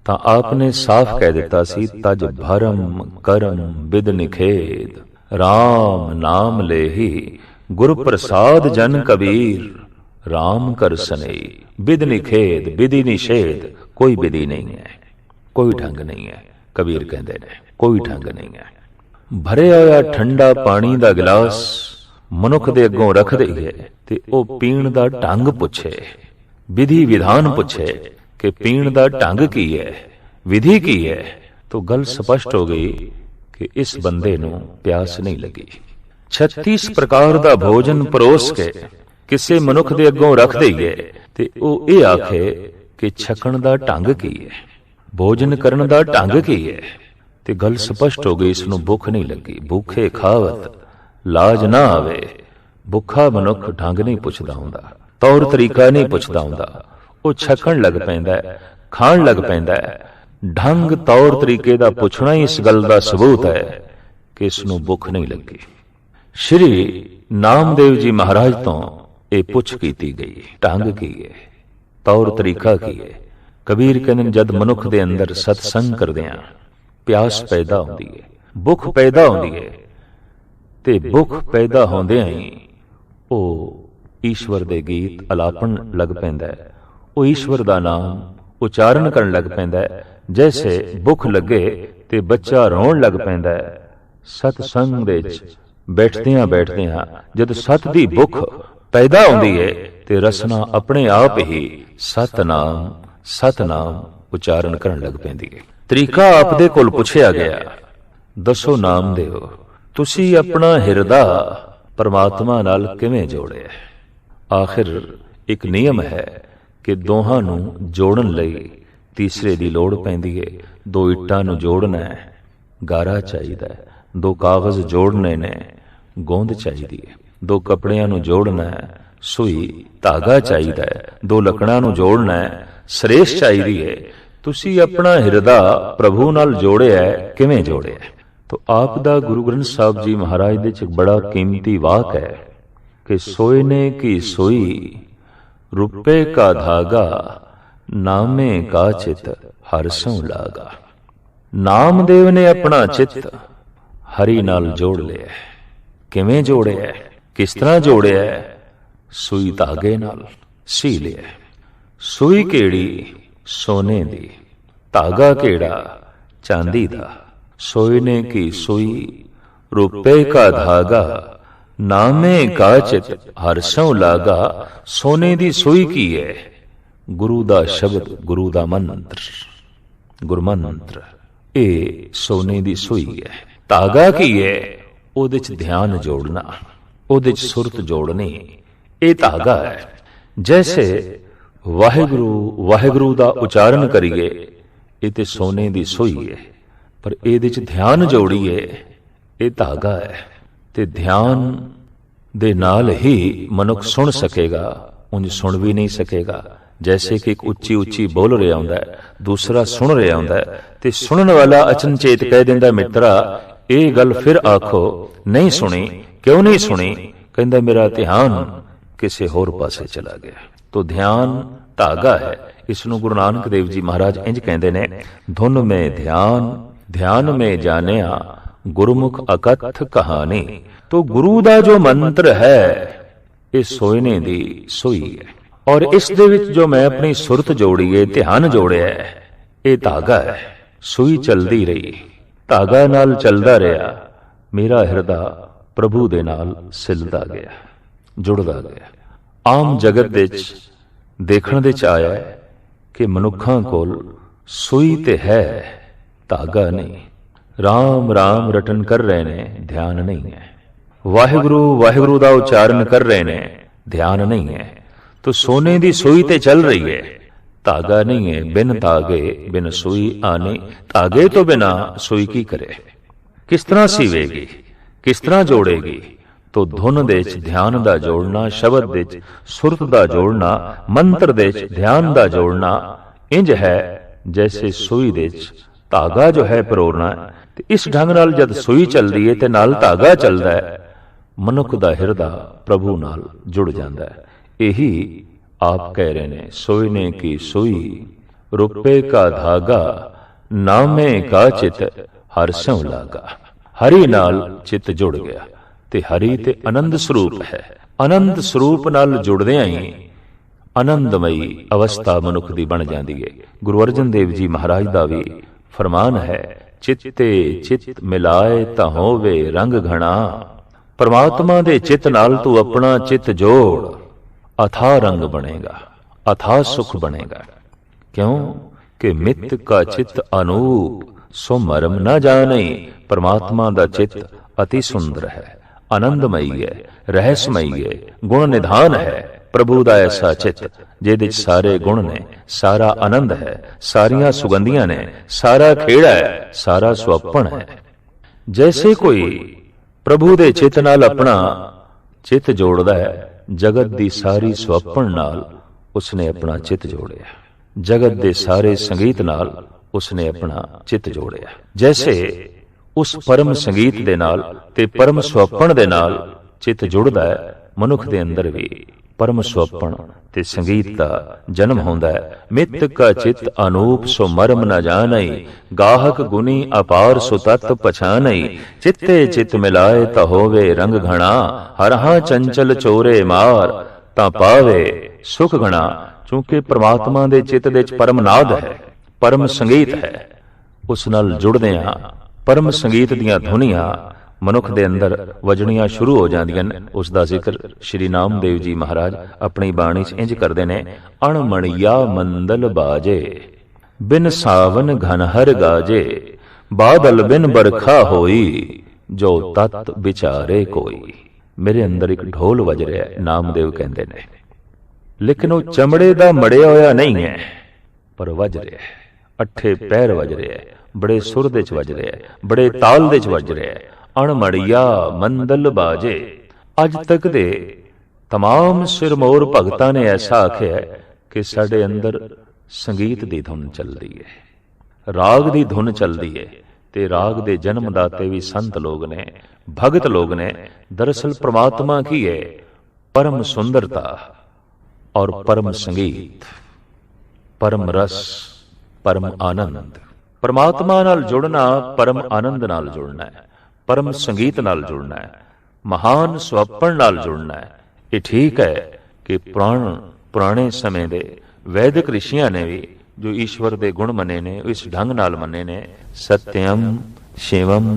ਤਾਂ ਆਪ ਨੇ ਸਾਫ਼ ਕਹਿ ਦਿੱਤਾ ਸੀ, ਤਜ ਭਰਮ ਕਰਮ ਬਿਦ ਨਿਖੇਦ, RAM ਨਾਮ ਲੇਹੀ ਗੁਰ ਪ੍ਰਸਾਦ ਜਨ ਕਬੀਰ, RAM ਕਰ ਸਨਈ ਬਿਦ ਨਿਖੇਦ, ਬਿਧੀ ਨਿਸ਼ੇਦ, ਕੋਈ ਵਿਧੀ ਨਹੀਂ ਹੈ, ਕੋਈ ਢੰਗ ਨਹੀਂ ਹੈ। ਕਬੀਰ ਕਹਿੰਦੇ ਨੇ ਕੋਈ ਢੰਗ ਨਹੀਂ ਹੈ। ਭਰਿਆ ਹੋਇਆ ਠੰਡਾ ਪਾਣੀ ਦਾ ਗਿਲਾਸ ਮਨੁੱਖ ਦੇ ਅੱਗੋਂ ਰੱਖ ਦਈਏ ਤੇ ਉਹ ਪੀਣ ਦਾ ਢੰਗ ਪੁੱਛੇ, ਵਿਧੀ ਵਿਧਾਨ ਪੁੱਛੇ ਕਿ ਪੀਣ ਦਾ ਢੰਗ ਕੀ ਹੈ, ਵਿਧੀ ਕੀ ਹੈ, ਤਾਂ ਗੱਲ ਸਪਸ਼ਟ ਹੋ ਗਈ ਕਿ ਇਸ ਬੰਦੇ ਨੂੰ ਪਿਆਸ ਨਹੀਂ ਲੱਗੀ। 36 ਪ੍ਰਕਾਰ ਦਾ ਭੋਜਨ ਪਰੋਸ ਕੇ ਕਿਸੇ ਮਨੁੱਖ ਦੇ ਅੱਗੋਂ ਰੱਖ ਦਈਏ ਤੇ ਉਹ ਇਹ ਆਖੇ ਕਿ ਛਕਣ ਦਾ ਢੰਗ ਕੀ ਹੈ, ਭੋਜਨ ਕਰਨ ਦਾ ਢੰਗ ਕੀ ਹੈ, ਤੇ ਗੱਲ ਸਪਸ਼ਟ ਹੋ ਗਈ, ਇਸ ਨੂੰ ਭੁੱਖ ਨਹੀਂ ਲੱਗੀ। ਭੁੱਖੇ ਖਾਵਤ ਲਾਜ ਨਾ ਆਵੇ। ਭੁੱਖਾ ਮਨੁੱਖ ਢੰਗ ਨਹੀਂ ਪੁੱਛਦਾ ਹੁੰਦਾ, ਤੌਰ ਤਰੀਕਾ ਨਹੀਂ ਪੁੱਛਦਾ ਹੁੰਦਾ, ਉਹ ਛਕਣ ਲੱਗ ਪੈਂਦਾ, ਖਾਣ ਲੱਗ ਪੈਂਦਾ। ਢੰਗ ਤੌਰ ਤਰੀਕੇ ਦਾ ਪੁੱਛਣਾ ਹੀ ਇਸ ਗੱਲ ਦਾ ਸਬੂਤ ਹੈ ਕਿ ਇਸ ਨੂੰ ਭੁੱਖ ਨਹੀਂ ਲੱਗੀ। ਸ਼੍ਰੀ ਨਾਮਦੇਵ ਜੀ ਮਹਾਰਾਜ ਤੋਂ ਇਹ ਪੁੱਛ ਕੀਤੀ ਗਈ, ਢੰਗ ਕੀ ਹੈ, ਤੌਰ ਤਰੀਕਾ ਕੀ ਹੈ। ਕਬੀਰ ਕਹਿੰਦੇ, ਜਦ ਮਨੁੱਖ ਦੇ ਅੰਦਰ ਸਤਸੰਗ ਕਰਦਿਆਂ ਪਿਆਸ ਪੈਦਾ ਹੁੰਦੀ ਹੈ, ਭੁੱਖ ਪੈਦਾ ਹੁੰਦੀ ਹੈ, ਤੇ ਭੁੱਖ ਪੈਦਾ ਹੁੰਦਿਆਂ ਹੀ ਉਹ ਈਸ਼ਵਰ ਦੇ ਗੀਤ ਅਲਾਪਣ ਲੱਗ ਪੈਂਦਾ ਹੈ, ਉਹ ਈਸ਼ਵਰ ਦਾ ਨਾਮ ਉਚਾਰਨ ਕਰਨ ਲੱਗ ਪੈਂਦਾ ਹੈ। ਜੈਸੇ ਭੁੱਖ ਲੱਗੇ ਤੇ ਬੱਚਾ ਰੋਣ ਲੱਗ ਪੈਂਦਾ ਹੈ। ਸਤਸੰਗ ਦੇ ਵਿੱਚ ਬੈਠਦਿਆਂ ਬੈਠਦਿਆਂ ਜਦ ਸਤ ਦੀ ਭੁੱਖ ਪੈਦਾ ਹੁੰਦੀ ਹੈ ਤੇ ਰਸਨਾ ਆਪਣੇ ਆਪ ਹੀ ਸਤਨਾਮ ਸਤਨਾਮ ਉਚਾਰਨ ਕਰਨ ਲੱਗ ਪੈਂਦੀ ਹੈ। ਤਰੀਕਾ ਆਪ ਦੇ ਕੋਲ ਪੁੱਛਿਆ ਗਿਆ, ਦੱਸੋ ਨਾਮਦੇਵ, ਤੁਸੀਂ ਆਪਣਾ ਹਿਰਦਾ ਪਰਮਾਤਮਾ ਨਾਲ ਕਿਵੇਂ ਜੋੜਿਆ? ਆਖਿਰ ਇੱਕ ਨਿਯਮ ਹੈ ਕਿ ਦੋਹਾਂ ਨੂੰ ਜੋੜਨ ਲਈ ਤੀਸਰੇ ਦੀ ਲੋੜ ਪੈਂਦੀ ਹੈ। ਦੋ ਇੱਟਾਂ ਨੂੰ ਜੋੜਨਾ ਹੈ, ਗਾਰਾ ਚਾਹੀਦਾ ਹੈ। ਦੋ ਕਾਗਜ਼ ਜੋੜਨੇ ਨੇ, ਗੋਂਦ ਚਾਹੀਦੀ ਹੈ। ਦੋ ਕੱਪੜਿਆਂ ਨੂੰ ਜੋੜਨਾ ਹੈ, ਸੂਈ ਧਾਗਾ ਚਾਹੀਦਾ ਹੈ। ਦੋ ਲੱਕੜਾਂ ਨੂੰ ਜੋੜਨਾ ਹੈ, ਸਰੇਸ਼ ਚਾਹੀਦੀ ਹੈ। ਤੁਸੀਂ ਆਪਣਾ ਹਿਰਦਾ ਪ੍ਰਭੂ ਨਾਲ ਜੋੜਿਆ, ਕਿਵੇਂ ਜੋੜਿਆ? तो आपदा गुरु ग्रंथ साहब जी महाराज दे च बड़ा कीमती वाक है कि सोयने की सोई रुपए का धागा नामे का चित हरसों लागा। नामदेव ने अपना चित हरि नाल जोड़ लिया। किवें जोड़िया? किस तरह जोड़िया? सुई धागे नाल सी लिया। सुई केड़ी? सोने दी। धागा केड़ा? चांदी दा। सोने की सुई रुपए का धागा नामे का चित हरसों लागा। सोने दी सुई की है? गुरु दा शब्द, गुरु दा मंत्र, गुरमंत्र, ए सोने दी सुई है। धागा की है? ओदे च ध्यान जोड़ना, ओदे च सुरत जोड़नी, ए धागा है। जैसे वाहिगुरु वाहिगुरु दा उचारण करिए, ये ते सोने दी सुई है, पर ਇਹਦੇ ਚ ध्यान जोड़िए, ਇਹ धागा है। ते ध्यान ਦੇ ਨਾਲ ਹੀ ਮਨੁੱਖ ਸੁਣ ਸਕੇਗਾ, ਉਂਝ ਸੁਣ ਵੀ ਨਹੀਂ ਸਕੇਗਾ। जैसे कि एक उच्ची उच्ची बोल रहा होंदा है, दूसरा सुन रहा होंदा है, ते सुनन वाला अचनचेत कह दिंदा मित्रा ये गल फिर आखो, नहीं सुनी। क्यों नहीं सुनी? कहंदा मेरा ध्यान किसी होर पासे चला गया। तो ध्यान धागा है। इसनूं गुरु नानक देव जी महाराज इंज कहंदे ने, धुन में ध्यान, ध्यान में जानिया गुरुमुख अकथ कहानी। तो गुरु दा जो मंत्र है ये सोयने दी सोई है, और इस दे विच जो मैं अपनी सुरत जोड़ी है, ध्यान जोड़िया है, ये धागा है। सुई चलदी रही, धागा नाल चलदा रहा, मेरा हिरदा प्रभु दे नाल सिलदा गया, जुड़दा गया। आम जगत दे देखण दे च आया कि मनुखां कोल सुई ते है, धागा नहीं। राम राम रटन कर रहे ने, ध्यान नहीं है। वाहिगुरु वाहिगुरु दा उच्चारण कर रहे ने, ध्यान नहीं है। तो सोने दी सुई ते चल रही है, धागा नहीं है। बिन धागे बिन सुई आनी, धागे तो बिना सुई की करे? किस तरह सीवेगी, किस तरह जोड़ेगी? तो धुन दे च ध्यान दा जोड़ना, शब्द दे च सुरत दा जोड़ना, मंत्र दे च ध्यान दा जोड़ना इंज है जैसे सुई दे च धागा जो है परोरना। ते इस ढंग नाल जद सुई चलदी है ते नाल धागा चलदा है, मनुख दा हिरदा प्रभु नाल जुड़ जांदा है। यही आप कह रहे ने, सोयने की सुई रुपए का धागा, नामे का चित हर स्यों लागा। हरि नाल चित जुड़ गया, ते हरि ते आनंद स्वरूप है। आनंद स्वरूप नाल जुड़दियां ही आनंदमयी अवस्था मनुख दी बन जाती है। गुरु अर्जन देव जी महाराज दा भी फरमान है, चित्ते चित मिलाए ता होवे रंग घना। परमात्मा दे चित नाल तू अपना चित जोड़, अथा रंग बनेगा, अथा सुख बनेगा। क्यों कि मित का चित अनूप, सो मरम न जाने। परमात्मा दा चित अति सुंदर है, आनंदमयी है, रहस्यमयी है, गुण निधान है। प्रभु दा ऐसा चित जिहदे च सारे गुण ने, सारा आनंद है, सारियां सुगंधियां ने, सारा खेड़ा है, सारा सुअपण है। जैसे कोई प्रभु दे चित नाल अपना चित जोड़दा है, जगत दी सारी सुअपण नाल उसने अपना चित जोड़िया, जगत दे सारे संगीत नाल उसने अपना चित जोड़िया। जैसे उस परम संगीत दे नाल ते परम सुअपण दे नाल चित जुड़दा है, मनुख दे अंदर भी परम सुअपण ते संगीत दा जन्म होंदा है। मित का चित अनूप सो मरम न जाने, गाहक गुनी अपार सो तत् पछाने। चित्ते चित मिलाए ता होवे रंग घना, हरहा चंचल चोरे मार ता पावे सुख घना। चूंकि परमात्मा दे चित दे च परम नाद है, परम संगीत है, उस नाल जुड़दियां परम संगीत दियां धुनियां मनुख दे अंदर वजणियां शुरू हो जांदियां ने। उस दा जिक्र श्री नामदेव जी महाराज अपनी बाणी च इंज करदे ने, अणमणिया मंदल बाजे, बिन सावन घनहर गाजे। बादल बिन बरखा होई, जो तत् विचारे कोई। मेरे अंदर एक ढोल वज रहा है, नामदेव कहंदे ने, लेकिन वो चमड़े दा मड़िया होया नहीं है, पर वज रहा है। अठे पैर वज रहा है, बड़े सुर दे च वज रहा है, बड़े ताल दे च वज रहा है। अणमड़िया मंदल बाजे। अज तक दे तमाम सिरमौर भगतां ने ऐसा आख्या कि साडे अंदर संगीत दी धुन चलदी है, राग दी धुन चलदी है। ते राग दे जन्मदाते भी संत लोग ने, भगत लोग ने। दरअसल परमात्मा की है परम सुंदरता और परम संगीत, परम रस, परम आनंद। परमात्मा नाल जुड़ना परम आनंद नाल जुड़ना है, परम संगीत नाल जुड़ना है, महान सुअपण नाल जुड़ना है। ये ठीक है कि पुराने समय दे वैदिक ऋषियां ने भी जो ईश्वर दे गुण मने ने, इस ढंग नाल मने ने। सत्यम शिवम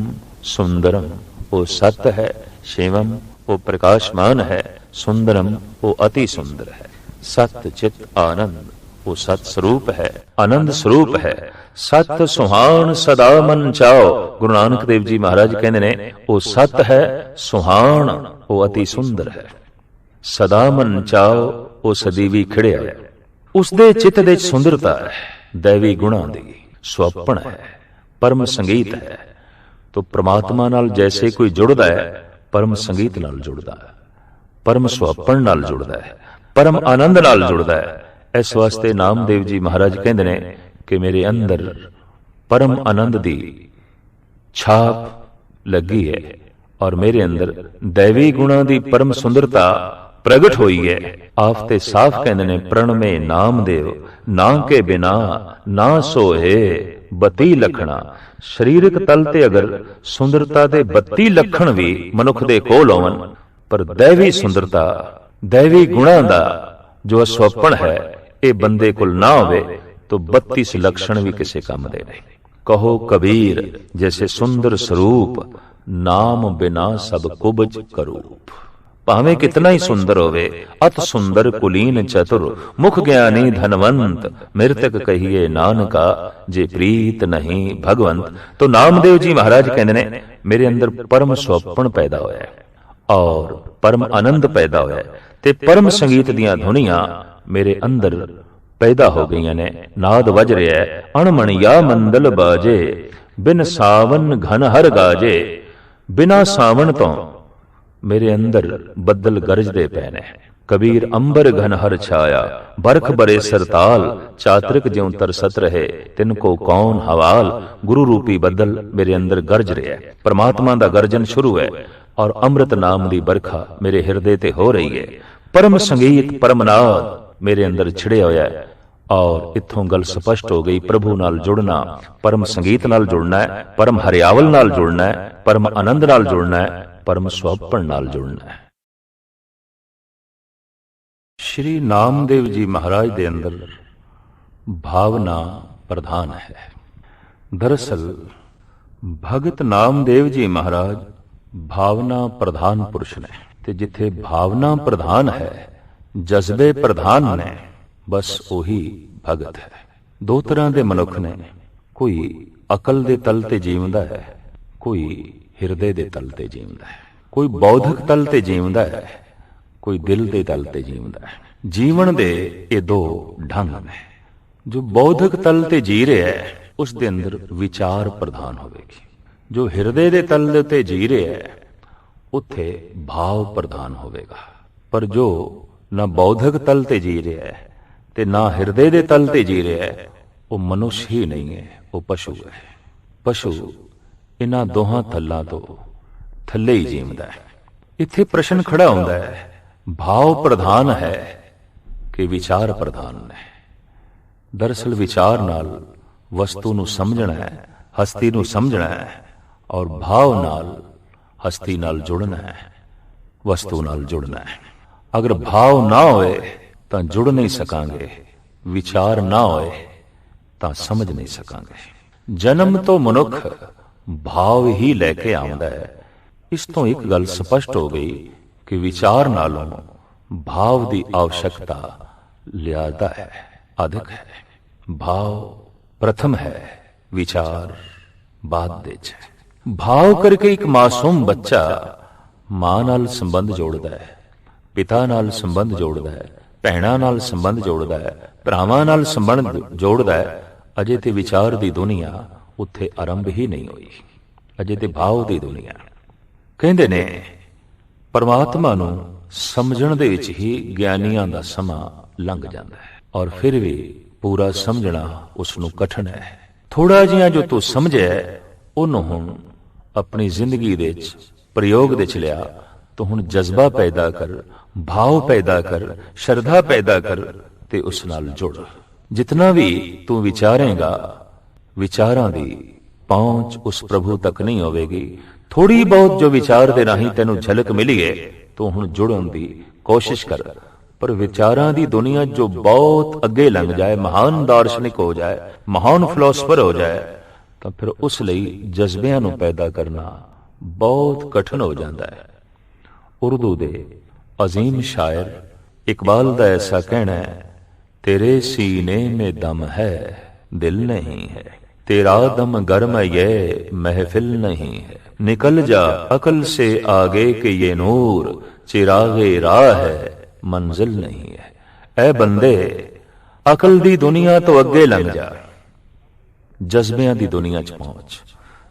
सुंदरम, वो सत्य है, शिवम वो प्रकाशमान है, सुंदरम वो अति सुंदर है। सत्य चित आनंद वो सत स्वरूप है, आनंद स्वरूप है। सत सुहान सदा मन चाओ। गुरु नानक देव जी महाराज कहते ने, वो सत है, सुहान वो अति सुंदर है। सदा मन चाओ वो सदीवी खिड़िया है। उसदे चित दे सुंदरता है, दैवी गुणा दी सुअपण है, परम संगीत है। तो परमात्मा नाल जैसे कोई जुड़दा है, परम संगीत नाल जुड़दा है, परम सुअपण नाल जुड़दा है, परम आनंद नाल जुड़दा है। इस वास्ते नामदेव जी महाराज कहंदे ने कि मेरे अंदर परम आनंद दी छाप लगी है और मेरे अंदर दैवी गुणा दी परम सुंदरता प्रगट होई है। आप ते साफ कहंदे ने प्रणमे नामदेव ना के बिना ना सोहे 32 लखणा। शरीरक तल ते अगर सुंदरता दे 32 लखण भी मनुख दे कोल होवन, पर दैवी सुंदरता दैवी गुणा दा जो स्वप्न है ये बंदे कोल ना होवे तो 32 लक्षण भी किसे काम दे नहीं। कहो कबीर जैसे सुंदर स्वरूप नाम बिना सब कुबज करूप। भावे कितना ही सुंदर होवे अत सुंदर कुलीन चतुर मुख ज्ञानी धनवंत मृतक कहिए नानका जे प्रीत नहीं भगवंत। तो नामदेव जी महाराज कहते ने मेरे अंदर परम स्वप्न पैदा होया है और परम आनंद पैदा होया है ते परम संगीत दियां धुनियां मेरे अंदर पैदा हो गई ने। नाद वज रहा है अणमण या मंदल बाजे बिन सावन घन हर गाजे। बिना सावन तो मेरे अंदर बदल गरजदे पे ने। कबीर अंबर घन हर छाया बरख बरे सरताल चातरिक ज्यों तरसत रहे तिनको कौन हवाल। गुरु रूपी बदल मेरे अंदर गरज रहा है, परमात्मा दा गर्जन शुरू है और अमृत नाम दी बरखा मेरे हिरदे ते हो रही है। परम संगीत परम नाद मेरे अंदर छिड़े होया है और इत्थों गल स्पष्ट हो गई प्रभु नाल जुड़ना, परम संगीत नाल जुड़ना है, परम हरियावल नाल जुड़ना है, परम आनंद नाल जुड़ना है, परम स्वप्न नाल जुड़ना है। श्री नामदेव जी महाराज दे अंदर भावना प्रधान है। दरअसल भगत नामदेव जी महाराज भावना प्रधान पुरुष ने ते जिथे भावना प्रधान है जज्बे प्रधान ने बस ओही भगत है। दो तरह के मनुख ने, कोई अकल दे तल ते जीवदा है, कोई हिरदे दे तल ते जीवदा है। कोई बौद्धिक तल ते जीवदा है, कोई दिल दे तल ते जीवदा है। जीवन दे ये दो ढंग ने। जो बौद्धिक तल ते जी रहा है उस दे अंदर विचार प्रधान होवेगी। जो हिरदे दे तल ते जी रहा है उत्थे भाव प्रधान होवेगा। पर जो ना बौद्धिक तल ते जी रहा है ते ना हिरदे दे तल ते जी रहा है वो मनुष्य ही नहीं है, वो पशु है। पशु इन्हां दोहां थल्लां तो थल्ले ही जीवदा है। इत्थे प्रश्न खड़ा होंदा है भाव प्रधान है कि विचार प्रधान है। दरअसल विचार नाल वस्तु नूं समझना है, हस्ती नूं समझना है और भाव नाल हस्ती नाल जुड़ना है, वस्तु नाल जुड़ना है। अगर भाव ना होए तां जुड़ नहीं सकांगे, विचार ना होए तां समझ नहीं सकांगे। जन्म तो मनुख भाव ही लैके आउंदा है। इस तो एक गल स्पष्ट हो गई कि विचार नालों भाव की आवश्यकता ज्यादा है, अधिक है। भाव प्रथम है, विचार बाद दे है। भाव करके एक मासूम बच्चा मां नाल संबंध जोड़दा है, पिता नाल संबंध जोड़दा है, भैणां नाल संबंध जोड़दा है, भरावां नाल संबंध जोड़दा है। अजे ते विचार दी दुनिया उत्थे आरंभ ही नहीं हुई, अजे ते भाव दी दुनिया। कहंदे ने परमात्मा नूं समझण दे विच ही ज्ञानियां दा समां लंघ जांदा है और फिर भी पूरा समझना उसनूं कठिन है। थोड़ा जिहा जो तू समझे उहनूं हुण अपनी जिंदगी दे विच प्रयोग दे च लिया तो हुण जज्बा पैदा कर, भाव पैदा कर, श्रद्धा पैदा कर ते उस नाल जुड़। जितना भी तू विचारेगा विचारां दी पहुंच उस प्रभु तक नहीं होवेगी। थोड़ी बहुत जो विचार दे राही तेनू झलक मिली है तो हुण जुड़न दी कोशिश कर। पर विचारां दी दुनिया जो बहुत अगे लंघ जाए, महान दार्शनिक हो जाए, महान फिलोसफर हो जाए तो फिर उस लई जज्बियां नू पैदा करना बहुत कठिन हो जाता है। उर्दू दे अजीम शायर इकबाल दा ऐसा कहना है, तेरे सीने में दम है दिल नहीं है, तेरा दम गर्म ये महफिल नहीं है, निकल जा अकल से आगे के ये नूर, चिरागे राह है मंजिल नहीं है। ऐ बंदे अकल दी दुनिया तो अगे लंघ जा, जज्बियां दी दुनिया च पहुंच,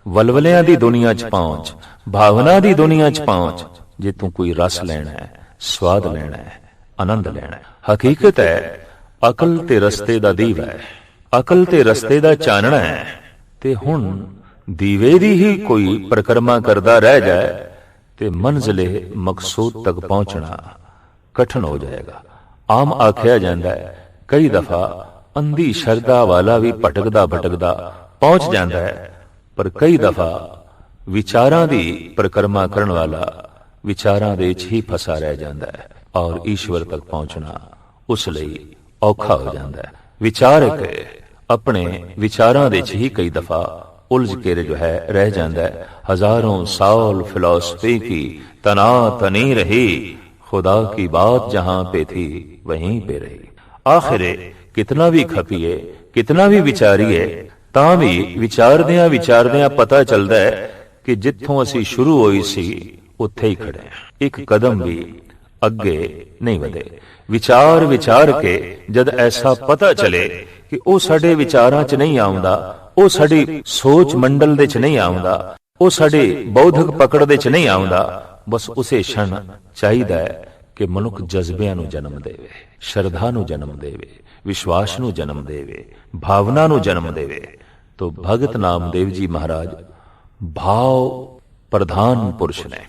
वलवलियां दी दुनिया च पहुंच, भावना दी दुनिया च पहुंच। जे तू कोई रस लेना है, स्वाद लेना है, आनंद लेना है। ਹਕੀਕਤ ਹੈ ਅਕਲ ਤੇ ਰਸਤੇ ਦਾ ਦੀਵਾ ਹੈ, ਅਕਲ ਤੇ ਰਸਤੇ ਦਾ ਚਾਨਣਾ ਹੈ। ਤੇ ਹੁਣ ਦੀਵੇ ਦੀ ਹੀ ਕੋਈ ਪਰਿਕਰਮਾ ਕਰਦਾ ਰਹਿ ਜਾਏ ਤੇ ਮੰਜ਼ਿਲੇ ਮਕਸੂਦ ਤੱਕ ਪਹੁੰਚਣਾ ਕਠਿਨ ਹੋ ਜਾਏਗਾ। ਆਮ ਆਖਿਆ ਜਾਂਦਾ ਹੈ ਕਈ ਦਫਾ ਅੰਧੀ ਸ਼ਰਧਾ ਵਾਲਾ ਵੀ ਭਟਕਦਾ ਭਟਕਦਾ ਪਹੁੰਚ ਜਾਂਦਾ ਹੈ, ਪਰ ਕਈ ਦਫਾ ਵਿਚਾਰਾਂ ਦੀ ਪਰਿਕਰਮਾ ਕਰਨ ਵਾਲਾ ਵਿਚਾਰਾਂ ਦੇ ਵਿੱਚ ਹੀ ਫਸਾ ਰਹਿ ਜਾਂਦਾ ਹੈ ਔਰ ਈਸ਼ਵਰ ਤੱਕ ਪਹੁੰਚਣਾ ਉਸ ਲਈ ਔਖਾ ਹੋ ਜਾਂਦਾ ਹੈ। ਵਿਚਾਰਕ ਆਪਣੇ ਵਿਚਾਰਾਂ ਦੇ ਵਿੱਚ ਹੀ ਕਈ ਦਫਾ ਉਲਝ ਕੇ ਜੋ ਹੈ ਰਹਿ ਜਾਂਦਾ ਹੈ। ਹਜ਼ਾरों साल फिलॉसफी की तना तनी रही, खुदा की बात जहां पे थी वहीं पे रही। आखिर कितना भी खपीए कितना भी विचारीए ਤਾਂ ਵੀ ਵਿਚਾਰਦਿਆਂ ਵਿਚਾਰਦਿਆਂ ਪਤਾ ਚੱਲਦਾ ਹੈ ਕਿ ਜਿੱਥੋਂ ਅਸੀਂ ਸ਼ੁਰੂ ਹੋਈ ਸੀ ਉੱਥੇ ਹੀ ਖੜੇ ਹਾਂ, ਇੱਕ ਕਦਮ ਵੀ ਅੱਗੇ ਨਹੀਂ ਵਧੇ। ਵਿਚਾਰ ਵਿਚਾਰ ਕੇ ਜਦ ਐਸਾ ਪਤਾ ਚਲੇ ਕਿ ਉਹ ਸਾਡੇ ਵਿਚਾਰਾਂ 'ਚ ਨਹੀਂ ਆਉਂਦਾ, ਉਹ ਸਾਡੀ ਸੋਚ ਮੰਡਲ ਦੇ 'ਚ ਨਹੀਂ ਆਉਂਦਾ, ਉਹ ਸਾਡੀ ਬੌਧਿਕ ਪਕੜ ਦੇ 'ਚ ਨਹੀਂ ਆਉਂਦਾ, ਬਸ ਉਸੇ ਛਣ ਚਾਹੀਦਾ ਹੈ ਕਿ ਮਨੁੱਖ ਜਜ਼ਬਿਆਂ ਨੂੰ ਜਨਮ ਦੇਵੇ, ਸ਼ਰਧਾ ਨੂੰ ਜਨਮ ਦੇਵੇ, ਵਿਸ਼ਵਾਸ ਨੂੰ ਜਨਮ ਦੇਵੇ, ਭਾਵਨਾ ਨੂੰ ਜਨਮ ਦੇਵੇ। ਤੋ ਭਗਤ ਨਾਮਦੇਵ ਜੀ ਮਹਾਰਾਜ ਭਾਵ ਪ੍ਰਧਾਨ ਪੁਰਸ਼ ਨੇ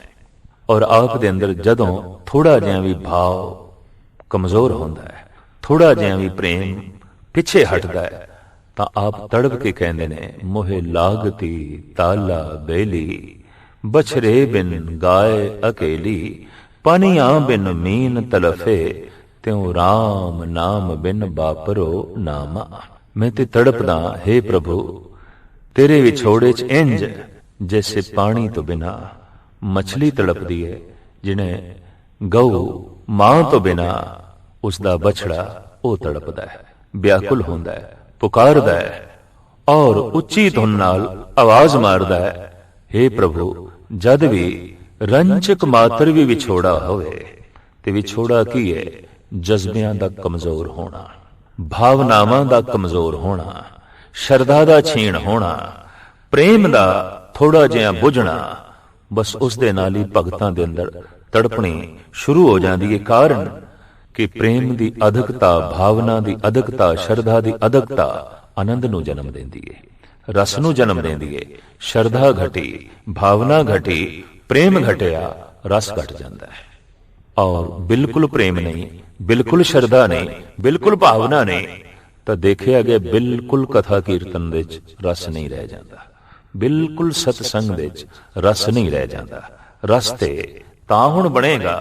ਔਰ ਆਪ ਦੇ ਅੰਦਰ ਜਦੋਂ ਥੋੜਾ ਜਿਹਾ ਵੀ ਭਾਵ ਕਮਜ਼ੋਰ ਹੁੰਦਾ ਹੈ, ਥੋੜਾ ਜਿਹਾ ਵੀ ਪ੍ਰੇਮ ਪਿੱਛੇ ਹਟਦਾ ਹੈ ਤਾਂ ਆਪ ਤੜਪ ਕੇ ਕਹਿੰਦੇ ਨੇ ਮੋਹਿ ਲਾਗਤੀ ਤਾਲਾ ਬੇਲੀ, ਬਛਰੇ ਬਿਨ ਗਾਏ ਅਕੇਲੀ, ਪਾਨੀਆਂ ਬਿਨ ਮੀਨ ਤਲਫੇ, ਤਿਉ ਰਾਮ ਨਾਮ ਬਿਨ ਬਾਪਰੋ ਨਾਮਾ। ਮੈਂ ਤੇ ਤੜਪਦਾ हे ਪ੍ਰਭੂ ਤੇਰੇ ਵਿਛੋੜੇ 'ਚ ਇੰਜ ਜੈਸੇ ਪਾਣੀ ਤੋਂ ਬਿਨਾ ਮਛਲੀ ਤੜਪਦੀ ਹੈ, ਜਿਹਨੇ ਗਊ ਮਾਂ ਤੋਂ ਬਿਨਾ ਉਸ ਦਾ ਬਛੜਾ ਉਹ ਤੜਪਦਾ ਹੈ, ਵਿਆਕੁਲ ਹੁੰਦਾ ਹੈ, ਪੁਕਾਰਦਾ ਹੈ ਔਰ ਉੱਚੀ ਧੁਨ ਨਾਲ ਆਵਾਜ਼ ਮਾਰਦਾ ਹੈ हे ਪ੍ਰਭੂ। ਜਦ ਵੀ ਰੰਚਕ ਮਾਤਰ ਵੀ ਵਿਛੋੜਾ ਹੋਵੇ ਤੇ ਵਿਛੋੜਾ ਕੀ ਹੈ? ਜਜ਼ਬਿਆਂ ਦਾ ਕਮਜ਼ੋਰ ਹੋਣਾ, ਭਾਵਨਾਵਾਂ ਦਾ ਕਮਜ਼ੋਰ ਹੋਣਾ, ਸ਼ਰਧਾ ਦਾ ਛੀਣ ਹੋਣਾ, ਪ੍ਰੇਮ ਦਾ ਥੋੜਾ ਜਿਹਾ ਬੁਝਣਾ, ਬਸ ਉਸ ਦੇ ਨਾਲ ਹੀ ਭਗਤਾਂ ਦੇ ਅੰਦਰ ਤੜਪਣੀ ਸ਼ੁਰੂ ਹੋ ਜਾਂਦੀ ਹੈ। ਕਾਰਨ ਕਿ ਪ੍ਰੇਮ ਦੀ ਅਧਿਕਤਾ, ਭਾਵਨਾ ਦੀ ਅਧਿਕਤਾ, ਸ਼ਰਧਾ ਦੀ ਅਧਿਕਤਾ ਆਨੰਦ ਨੂੰ ਜਨਮ ਦਿੰਦੀ ਹੈ, ਰਸ ਨੂੰ ਜਨਮ ਦਿੰਦੀ ਹੈ। ਸ਼ਰਧਾ ਘਟੀ, ਭਾਵਨਾ ਘਟੀ, ਪ੍ਰੇਮ ਘਟਿਆ, ਰਸ ਘਟ ਜਾਂਦਾ ਹੈ। ਔਰ ਬਿਲਕੁਲ ਪ੍ਰੇਮ ਨਹੀਂ, ਬਿਲਕੁਲ ਸ਼ਰਧਾ ਨਹੀਂ, ਬਿਲਕੁਲ ਭਾਵਨਾ ਨਹੀਂ ਤਾਂ ਦੇਖਿਆ ਗਿਆ ਬਿਲਕੁਲ ਕਥਾ ਕੀਰਤਨ ਦੇ ਵਿੱਚ ਰਸ ਨਹੀਂ ਰਹਿ ਜਾਂਦਾ, ਬਿਲਕੁਲ ਸਤਸੰਗ ਦੇ ਵਿੱਚ ਰਸ ਨਹੀਂ ਰਹਿ ਜਾਂਦਾ। ਰਸ ਤੇ ਤਾਂ ਹੁਣ ਬਣੇਗਾ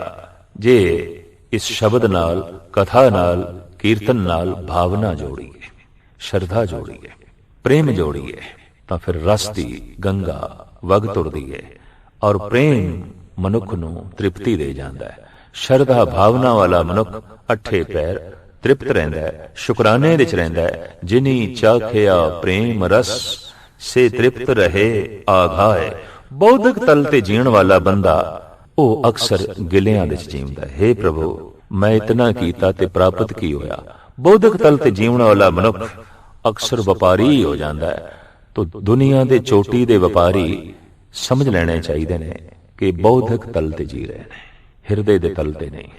ਜੇ ਇਸ ਸ਼ਬਦ ਨਾਲ, ਕਥਾ ਨਾਲ, ਕੀਰਤਨ ਨਾਲ ਭਾਵਨਾ ਜੋੜੀਏ, ਸ਼ਰਧਾ ਜੋੜੀਏ, ਪ੍ਰੇਮ ਜੋੜੀਏ ਤਾਂ ਫਿਰ ਰਸ ਦੀ ਗੰਗਾ ਵਗ ਤੁਰਦੀ ਹੈ ਔਰ ਪ੍ਰੇਮ ਮਨੁੱਖ ਨੂੰ ਤ੍ਰਿਪਤੀ ਦੇ ਜਾਂਦਾ ਹੈ। ਸ਼ਰਧਾ ਭਾਵਨਾ ਵਾਲਾ ਮਨੁੱਖ ਅੱਠੇ ਪੈਰ ਤ੍ਰਿਪਤ ਰਹਿੰਦਾ ਹੈ, ਸ਼ੁਕਰਾਨੇ ਵਿੱਚ ਰਹਿੰਦਾ ਹੈ। ਜਿਨੀ ਚਾਖਿਆ ਪ੍ਰੇਮ ਰਸ ਸੇ ਤ੍ਰਿਪਤ ਰਹੇ ਆਘਾਏ। ਬੌਧਿਕ ਤਲ ਤੇ ਜੀਣ ਵਾਲਾ ਬੰਦਾ ਉਹ ਅਕਸਰ ਗਿਲਿਆਂ ਵਿੱਚ ਜੀਵਦਾ ਹੈ। हे ਪ੍ਰਭੂ ਮੈਂ ਇਤਨਾ ਕੀਤਾ ਤੇ ਪ੍ਰਾਪਤ ਕੀ ਹੋਇਆ? ਬੌਧਿਕ ਤਲ ਤੇ ਜੀਵਣ ਵਾਲਾ ਮਨੁੱਖ ਅਕਸਰ ਵਪਾਰੀ ਹੋ ਜਾਂਦਾ ਹੈ। ਤੋ ਦੁਨੀਆ ਦੇ ਚੋਟੀ ਦੇ ਵਪਾਰੀ ਸਮਝ ਲੈਣੇ ਚਾਹੀਦੇ ਨੇ ਕਿ ਬੌਧਿਕ ਤਲ ਤੇ ਜੀ ਰਹੇ ਨੇ, ਹਿਰਦੇ ਦੇ ਤਲ ਤੇ ਨਹੀਂ।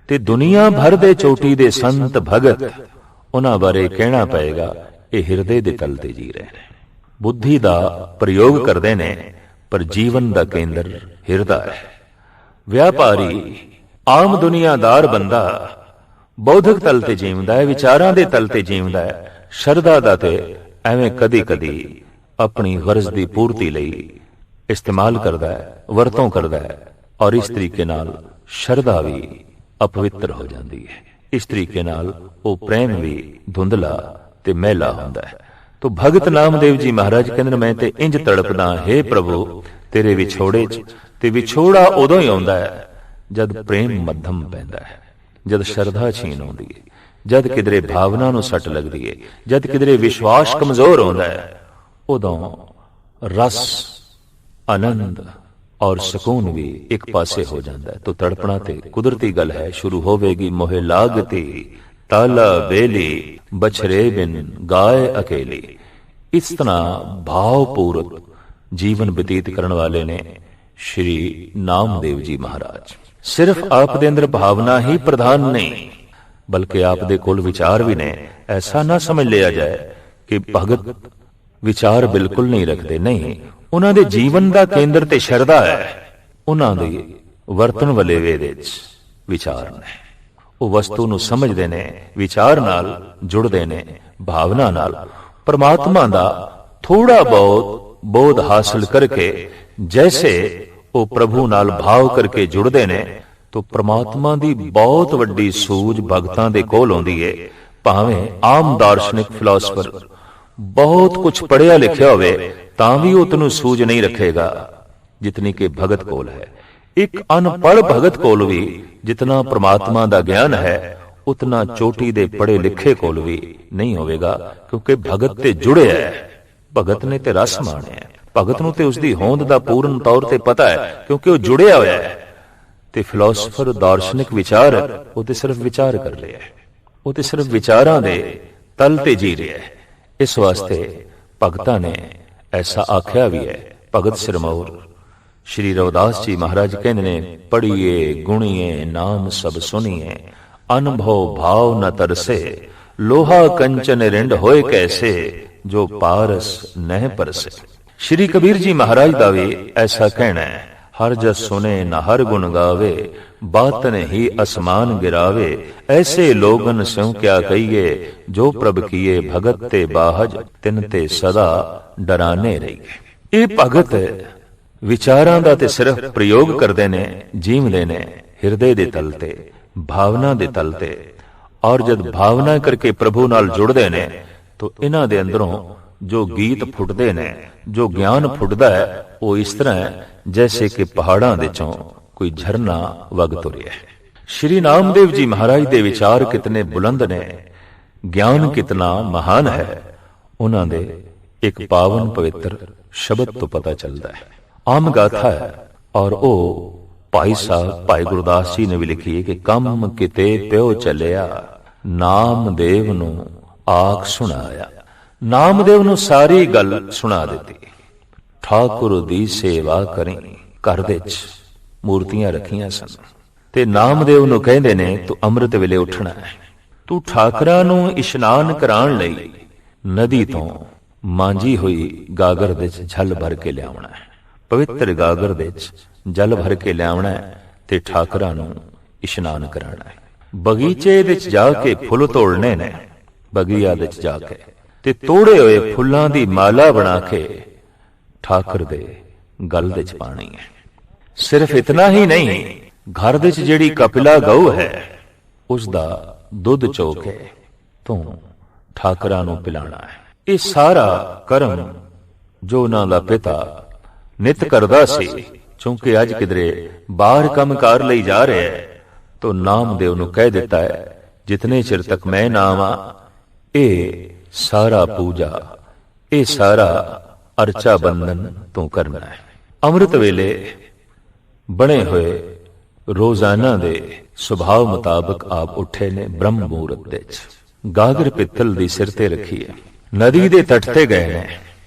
ਤੇ ਦੁਨੀਆ ਭਰ ਦੇ ਚੋਟੀ ਦੇ ਸੰਤ ਭਗਤ ਉਹਨਾਂ ਬਾਰੇ ਕਹਿਣਾ ਪਏਗਾ ਇਹ ਹਿਰਦੇ ਦੇ ਤਲ ਤੇ ਜੀ ਰਹੇ ਨੇ, ਬੁੱਧੀ ਦਾ ਪ੍ਰਯੋਗ ਕਰਦੇ ਨੇ ਪਰ ਜੀਵਨ ਦਾ ਕੇਂਦਰ ਹਿਰਦਾ ਹੈ। ਵਿਆਪਾਰੀ ਆਮ ਦੁਨੀਆਦਾਰ ਬੰਦਾ ਬੌਧਿਕ ਤਲ ਤੇ ਜੀਵਦਾ ਹੈ, ਵਿਚਾਰਾਂ ਦੇ ਤਲ ਤੇ ਜੀਵਦਾ ਹੈ। ਸ਼ਰਧਾ ਦਾ ਤੇ ਐਵੇਂ ਕਦੀ ਕਦੀ ਆਪਣੀ ਗਰਜ਼ ਦੀ ਪੂਰਤੀ ਲਈ ਇਸਤੇਮਾਲ ਕਰਦਾ ਹੈ, ਵਰਤੋਂ ਕਰਦਾ ਹੈ ਔਰ ਇਸ ਤਰੀਕੇ ਨਾਲ ਸ਼ਰਧਾ ਵੀ ਅਪਵਿੱਤਰ ਹੋ ਜਾਂਦੀ ਹੈ। ਇਸ ਤਰੀਕੇ ਨਾਲ ਉਹ ਪ੍ਰੇਮ ਵੀ ਧੁੰਦਲਾ ਤੇ ਮਹਿਲਾ ਹੁੰਦਾ ਹੈ। ਤੋ ਭਗਤ ਨਾਮਦੇਵ ਜੀ ਮਹਾਰਾਜ ਕਹਿੰਦੇ ਮੈਂ ਤੇ ਇੰਜ ਤੜਪਦਾ हे ਪ੍ਰਭੂ ਤੇਰੇ ਵਿਛੋੜੇ 'ਚ। ਤੇ ਵਿਛੋੜਾ ਉਦੋਂ ਹੀ ਆਉਂਦਾ ਹੈ ਜਦ ਪ੍ਰੇਮ ਮੱਧਮ ਪੈਂਦਾ ਹੈ, ਜਦ ਸ਼ਰਧਾ ਛੀਨ ਆਉਂਦੀ ਹੈ, ਜਦ ਕਿਧਰੇ ਭਾਵਨਾ ਨੂੰ ਸੱਟ ਲੱਗਦੀ ਹੈ, ਜਦ ਕਿਧਰੇ ਵਿਸ਼ਵਾਸ ਕਮਜ਼ੋਰ ਹੁੰਦਾ ਹੈ, ਉਦੋਂ ਰਸ, ਆਨੰਦ ਔਰ ਸਕੂਨ ਵੀ ਇੱਕ ਪਾਸੇ ਹੋ ਜਾਂਦਾ ਹੈ। ਤੋ ਤੜਪਣਾ ਤੇ ਕੁਦਰਤੀ ਗੱਲ ਹੈ, ਸ਼ੁਰੂ ਹੋਵੇਗੀ ਮੋਹਿ ਲਾਗਤੀ ਤਾਲਾ ਬੇਲੀ, ਬਛਰੇ ਬਿਨ ਗਾਏ ਅਕੇਲੀ। ਇਸ ਤਰ੍ਹਾਂ ਭਾਵਪੂਰਕ ਜੀਵਨ ਬਤੀਤ ਕਰਨ ਵਾਲੇ ਨੇ ਸ਼੍ਰੀ ਨਾਮਦੇਵ ਜੀ ਮਹਾਰਾਜ। ਸਿਰਫ ਆਪ ਦੇ ਅੰਦਰ ਭਾਵਨਾ ਹੀ ਪ੍ਰਧਾਨ ਨਹੀਂ, ਬਲਕਿ ਆਪ ਦੇ ਕੋਲ ਵਿਚਾਰ ਵੀ ਨੇ। ਐਸਾ ਨਾ ਸਮਝ ਲਿਆ ਜਾਏ ਕਿ ਭਗਤ ਵਿਚਾਰ ਬਿਲਕੁਲ ਨਹੀਂ ਰੱਖਦੇ, ਨਹੀਂ, ਉਹਨਾਂ ਦੇ ਜੀਵਨ ਦਾ ਕੇਂਦਰ ਤੇ ਸ਼ਰਧਾ ਹੈ। ਉਹਨਾਂ ਦੇ ਵਰਤਨ ਵਲੇਵੇ ਵਿੱਚ ਵਿਚਾਰ ਨੇ। ਉਹ ਵਸਤੂ ਨੂੰ ਸਮਝਦੇ ਨੇ, ਵਿਚਾਰ ਨਾਲ ਜੁੜਦੇ ਨੇ, ਭਾਵਨਾ ਨਾਲ। ਪਰਮਾਤਮਾ ਦਾ ਥੋੜਾ ਬਹੁਤ ਬੋਧ ਹਾਸਲ ਕਰਕੇ ਜੈਸੇ ਉਹ ਪ੍ਰਭੂ ਨਾਲ ਭਾਵ ਕਰਕੇ ਜੁੜਦੇ ਨੇ, ਤਾਂ ਪ੍ਰਮਾਤਮਾ ਦੀ ਬਹੁਤ ਵੱਡੀ ਸੂਝ ਭਗਤਾਂ ਦੇ ਕੋਲ ਆਉਂਦੀ ਹੈ। ਭਾਵੇਂ ਆਮ ਦਾਰਸ਼ਨਿਕ ਫਿਲਾਸਫਰ ਬਹੁਤ ਕੁਝ ਪੜ੍ਹਿਆ ਲਿਖਿਆ ਹੋਵੇ ਤਾਂ ਵੀ ਉਤਨੂੰ ਸੂਝ ਨਹੀਂ ਰੱਖੇਗਾ ਜਿਤਨੀ ਕਿ ਭਗਤ ਕੋਲ ਹੈ। ਇੱਕ ਅਨਪੜ੍ਹ ਭਗਤ ਕੋਲ ਵੀ ਜਿਤਨਾ ਪ੍ਰਮਾਤਮਾ ਦਾ ਗਿਆਨ ਹੈ, ਉਤਨਾ ਚੋਟੀ ਦੇ ਪੜ੍ਹੇ ਲਿਖੇ ਕੋਲ ਵੀ ਨਹੀਂ ਹੋਵੇਗਾ, ਕਿਉਂਕਿ ਭਗਤ ਤੇ ਜੁੜਿਆ ਹੈ। ਭਗਤ ਨੇ ਤੇ ਰਸ ਮਾਣਿਆ, ਭਗਤ ਨੂੰ ਤੇ ਉਸਦੀ ਹੋਂਦ ਦਾ ਪੂਰਨ ਤੌਰ ਤੇ ਪਤਾ ਹੈ, ਕਿਉਂਕਿ ਉਹ ਜੁੜਿਆ ਹੋਇਆ ਹੈ। ਤੇ ਫਿਲਾਸਫਰ ਦਾਰਸ਼ਨਿਕ ਵਿਚਾਰ, ਉਹ ਤੇ ਸਿਰਫ ਵਿਚਾਰ ਕਰ ਰਿਹਾ ਹੈ, ਉਹ ਤੇ ਸਿਰਫ ਵਿਚਾਰਾਂ ਦੇ ਤਲ ਤੇ ਜੀ ਰਿਹਾ ਹੈ। ਇਸ ਵਾਸਤੇ ਭਗਤਾਂ ਨੇ ਐਸਾ ਆਖਿਆ ਵੀ ਹੈ। ਭਗਤ ਸਿਰਮੌਰ ਸ਼੍ਰੀ ਰਵਿਦਾਸ ਜੀ ਮਹਾਰਾਜ ਕਹਿੰਦੇ ਨੇ, ਪੜ੍ਹੀਏ ਗੁਣੀਏ ਨਾਮ ਸਭ ਸੁਣੀਏ, ਅਨਭਉ ਭਾਵ ਨ ਤਰਸੇ, ਲੋਹਾ ਕੰਚਨ ਰਿੰਡ ਹੋਏ ਕੈਸੇ, ਜੋ ਪਾਰਸ ਨਹਿ ਪਰਸੇ। ਸ਼੍ਰੀ ਕਬੀਰ ਜੀ ਮਹਾਰਾਜ ਦਾ ਵੀ ਐਸਾ ਕਹਿਣਾ ਹੈ, ਹਰ ਜਸ ਸੁਨੇ ਨ ਹਰ ਗੁਣ ਗਾਵੇ, ਬਾਤਨ ਹੀ ਅਸਮਾਨ ਗਿਰਾਵੇ, ਐਸੇ ਲੋਗਨ ਸਿਉ ਕਿਆ ਕਹੀਏ, ਜੋ ਪ੍ਰਭ ਕੀਏ ਭਗਤ ਤੇ ਬਾਹਜ, ਤਿਨ ਤੇ ਸਦਾ ਡਰਾਨੇ ਰਹੀਏ। ਇਹ ਭਗਤ ਵਿਚਾਰਾਂ ਦਾ ਤੇ ਸਿਰਫ ਪ੍ਰਯੋਗ ਕਰਦੇ ਨੇ, ਜੀਵਦੇ ਨੇ ਹਿਰਦੇ ਦੇ ਤਲ ਤੇ, ਭਾਵਨਾ ਦੇ ਤਲ ਤੇ। ਔਰ ਜਦ ਭਾਵਨਾ ਕਰਕੇ ਪ੍ਰਭੂ ਨਾਲ ਜੁੜਦੇ ਨੇ ਤਾਂ ਇਹਨਾਂ ਦੇ ਅੰਦਰੋਂ ਜੋ ਗੀਤ ਫੁੱਟਦੇ ਨੇ, ਜੋ ਗਿਆਨ ਫੁੱਟਦਾ ਹੈ, ਉਹ ਇਸ ਤਰ੍ਹਾਂ ਹੈ ਜੈਸੇ ਕਿ ਪਹਾੜਾਂ ਦੇ ਚੋਂ ਕੋਈ ਝਰਨਾ ਵਗ ਤੁਰਿਆ ਹੈ। ਸ਼੍ਰੀ ਨਾਮਦੇਵ ਜੀ ਮਹਾਰਾਜ ਦੇ ਵਿਚਾਰ ਕਿਤਨੇ ਬੁਲੰਦ ਨੇ, ਗਿਆਨ ਕਿਤਨਾ ਮਹਾਨ ਹੈ, ਉਹਨਾਂ ਦੇ ਇੱਕ ਪਾਵਨ ਪਵਿੱਤਰ ਸ਼ਬਦ ਤੋਂ ਪਤਾ ਚੱਲਦਾ ਹੈ। ਆਮ ਗਾਥਾ ਹੈ, ਔਰ ਉਹ ਭਾਈ ਸਾਹਿਬ ਭਾਈ ਗੁਰਦਾਸ ਜੀ ਨੇ ਵੀ ਲਿਖੀ ਹੈ ਕਿ ਕੰਮ ਕਿਤੇ ਪਿਓ ਚੱਲਿਆ, ਨਾਮਦੇਵ ਨੂੰ ਆਖ ਸੁਣਾਇਆ। ਨਾਮਦੇਵ ਨੂੰ ਸਾਰੀ ਗੱਲ ਸੁਣਾ ਦਿੱਤੀ। ਠਾਕੁਰ ਦੀ ਸੇਵਾ ਕਰੀ, ਘਰ ਦੇ ਵਿੱਚ ਮੂਰਤੀਆਂ ਰੱਖੀਆਂ ਸਨ, ਤੇ ਨਾਮਦੇਵ ਨੂੰ ਕਹਿੰਦੇ ਨੇ ਤੂੰ ਅੰਮ੍ਰਿਤ ਵੇਲੇ ਉੱਠਣਾ ਹੈ, ਤੂੰ ਠਾਕਰਾਂ ਨੂੰ ਇਸ਼ਨਾਨ ਕਰਾਉਣ ਲਈ ਨਦੀ ਤੋਂ ਮਾਂਜੀ ਹੋਈ ਗਾਗਰ ਦੇ ਵਿੱਚ ਜਲ ਭਰ ਕੇ ਲਿਆਉਣਾ ਹੈ। ਪਵਿੱਤਰ ਗਾਗਰ ਦੇ ਵਿੱਚ ਜਲ ਭਰ ਕੇ ਲਿਆਉਣਾ ਹੈ ਤੇ ਠਾਕਰਾਂ ਨੂੰ ਇਸ਼ਨਾਨ ਕਰਾਉਣਾ ਹੈ। ਬਗੀਚੇ ਵਿੱਚ ਜਾ ਕੇ ਫੁੱਲ ਤੋੜਨੇ ਨੇ, ਬਗੀਆ ਵਿੱਚ ਜਾ ਕੇ, ਤੇ ਤੋੜੇ ਹੋਏ ਫੁੱਲਾਂ ਦੀ ਮਾਲਾ ਬਣਾ ਕੇ ਠਾਕਰ ਦੇ ਗਲ ਦੇ ਚ ਪਾਣੀ ਹੈ। ਸਿਰਫ ਇਤਨਾ ਹੀ ਨਹੀਂ, ਘਰ ਦੇ ਚ ਜਿਹੜੀ ਕਪਿਲਾ ਗਊ ਹੈ, ਉਸ ਦਾ ਦੁੱਧ ਚੋ ਕੇ ਤੂੰ ਠਾਕਰਾਂ ਨੂੰ ਪਿਲਾਣਾ ਹੈ। ਇਹ ਸਾਰਾ ਕਰਮ ਜੋ ਉਹਨਾਂ ਦਾ ਪਿਤਾ ਨਿਤ ਕਰਦਾ ਸੀ, ਕਿਉਂਕਿ ਅੱਜ ਕਿਧਰੇ ਬਾਹਰ ਕੰਮਕਾਰ ਲਈ ਜਾ ਰਿਹਾ ਹੈ, ਤਾਂ ਨਾਮਦੇਵ ਨੂੰ ਕਹਿ ਦਿੱਤਾ ਹੈ, ਜਿਤਨੇ ਚਿਰ ਤੱਕ ਮੈਂ ਨਾ ਆਵਾਂ, ਇਹ ਸਾਰਾ ਪੂਜਾ, ਇਹ ਸਾਰਾ ਅਰਚਾ ਬੰਧਨ ਤੂੰ ਕਰਨਾ ਹੈ। ਅੰਮ੍ਰਿਤ ਵੇਲੇ ਬਣੇ ਹੋਏ ਰੋਜ਼ਾਨਾ ਦੇ ਸੁਭਾਅ ਮੁਤਾਬਕ ਆਪ ਉੱਠੇ ਨੇ ਬ੍ਰਹਮ ਮਹੂਰਤ ਦੇ ਚ, ਗਾਗਰ ਪਿੱਤਲ ਦੀ ਸਿਰ ਤੇ ਰੱਖੀ ਹੈ, ਨਦੀ ਦੇ ਤੱਟ ਤੇ ਗਏ ਨੇ,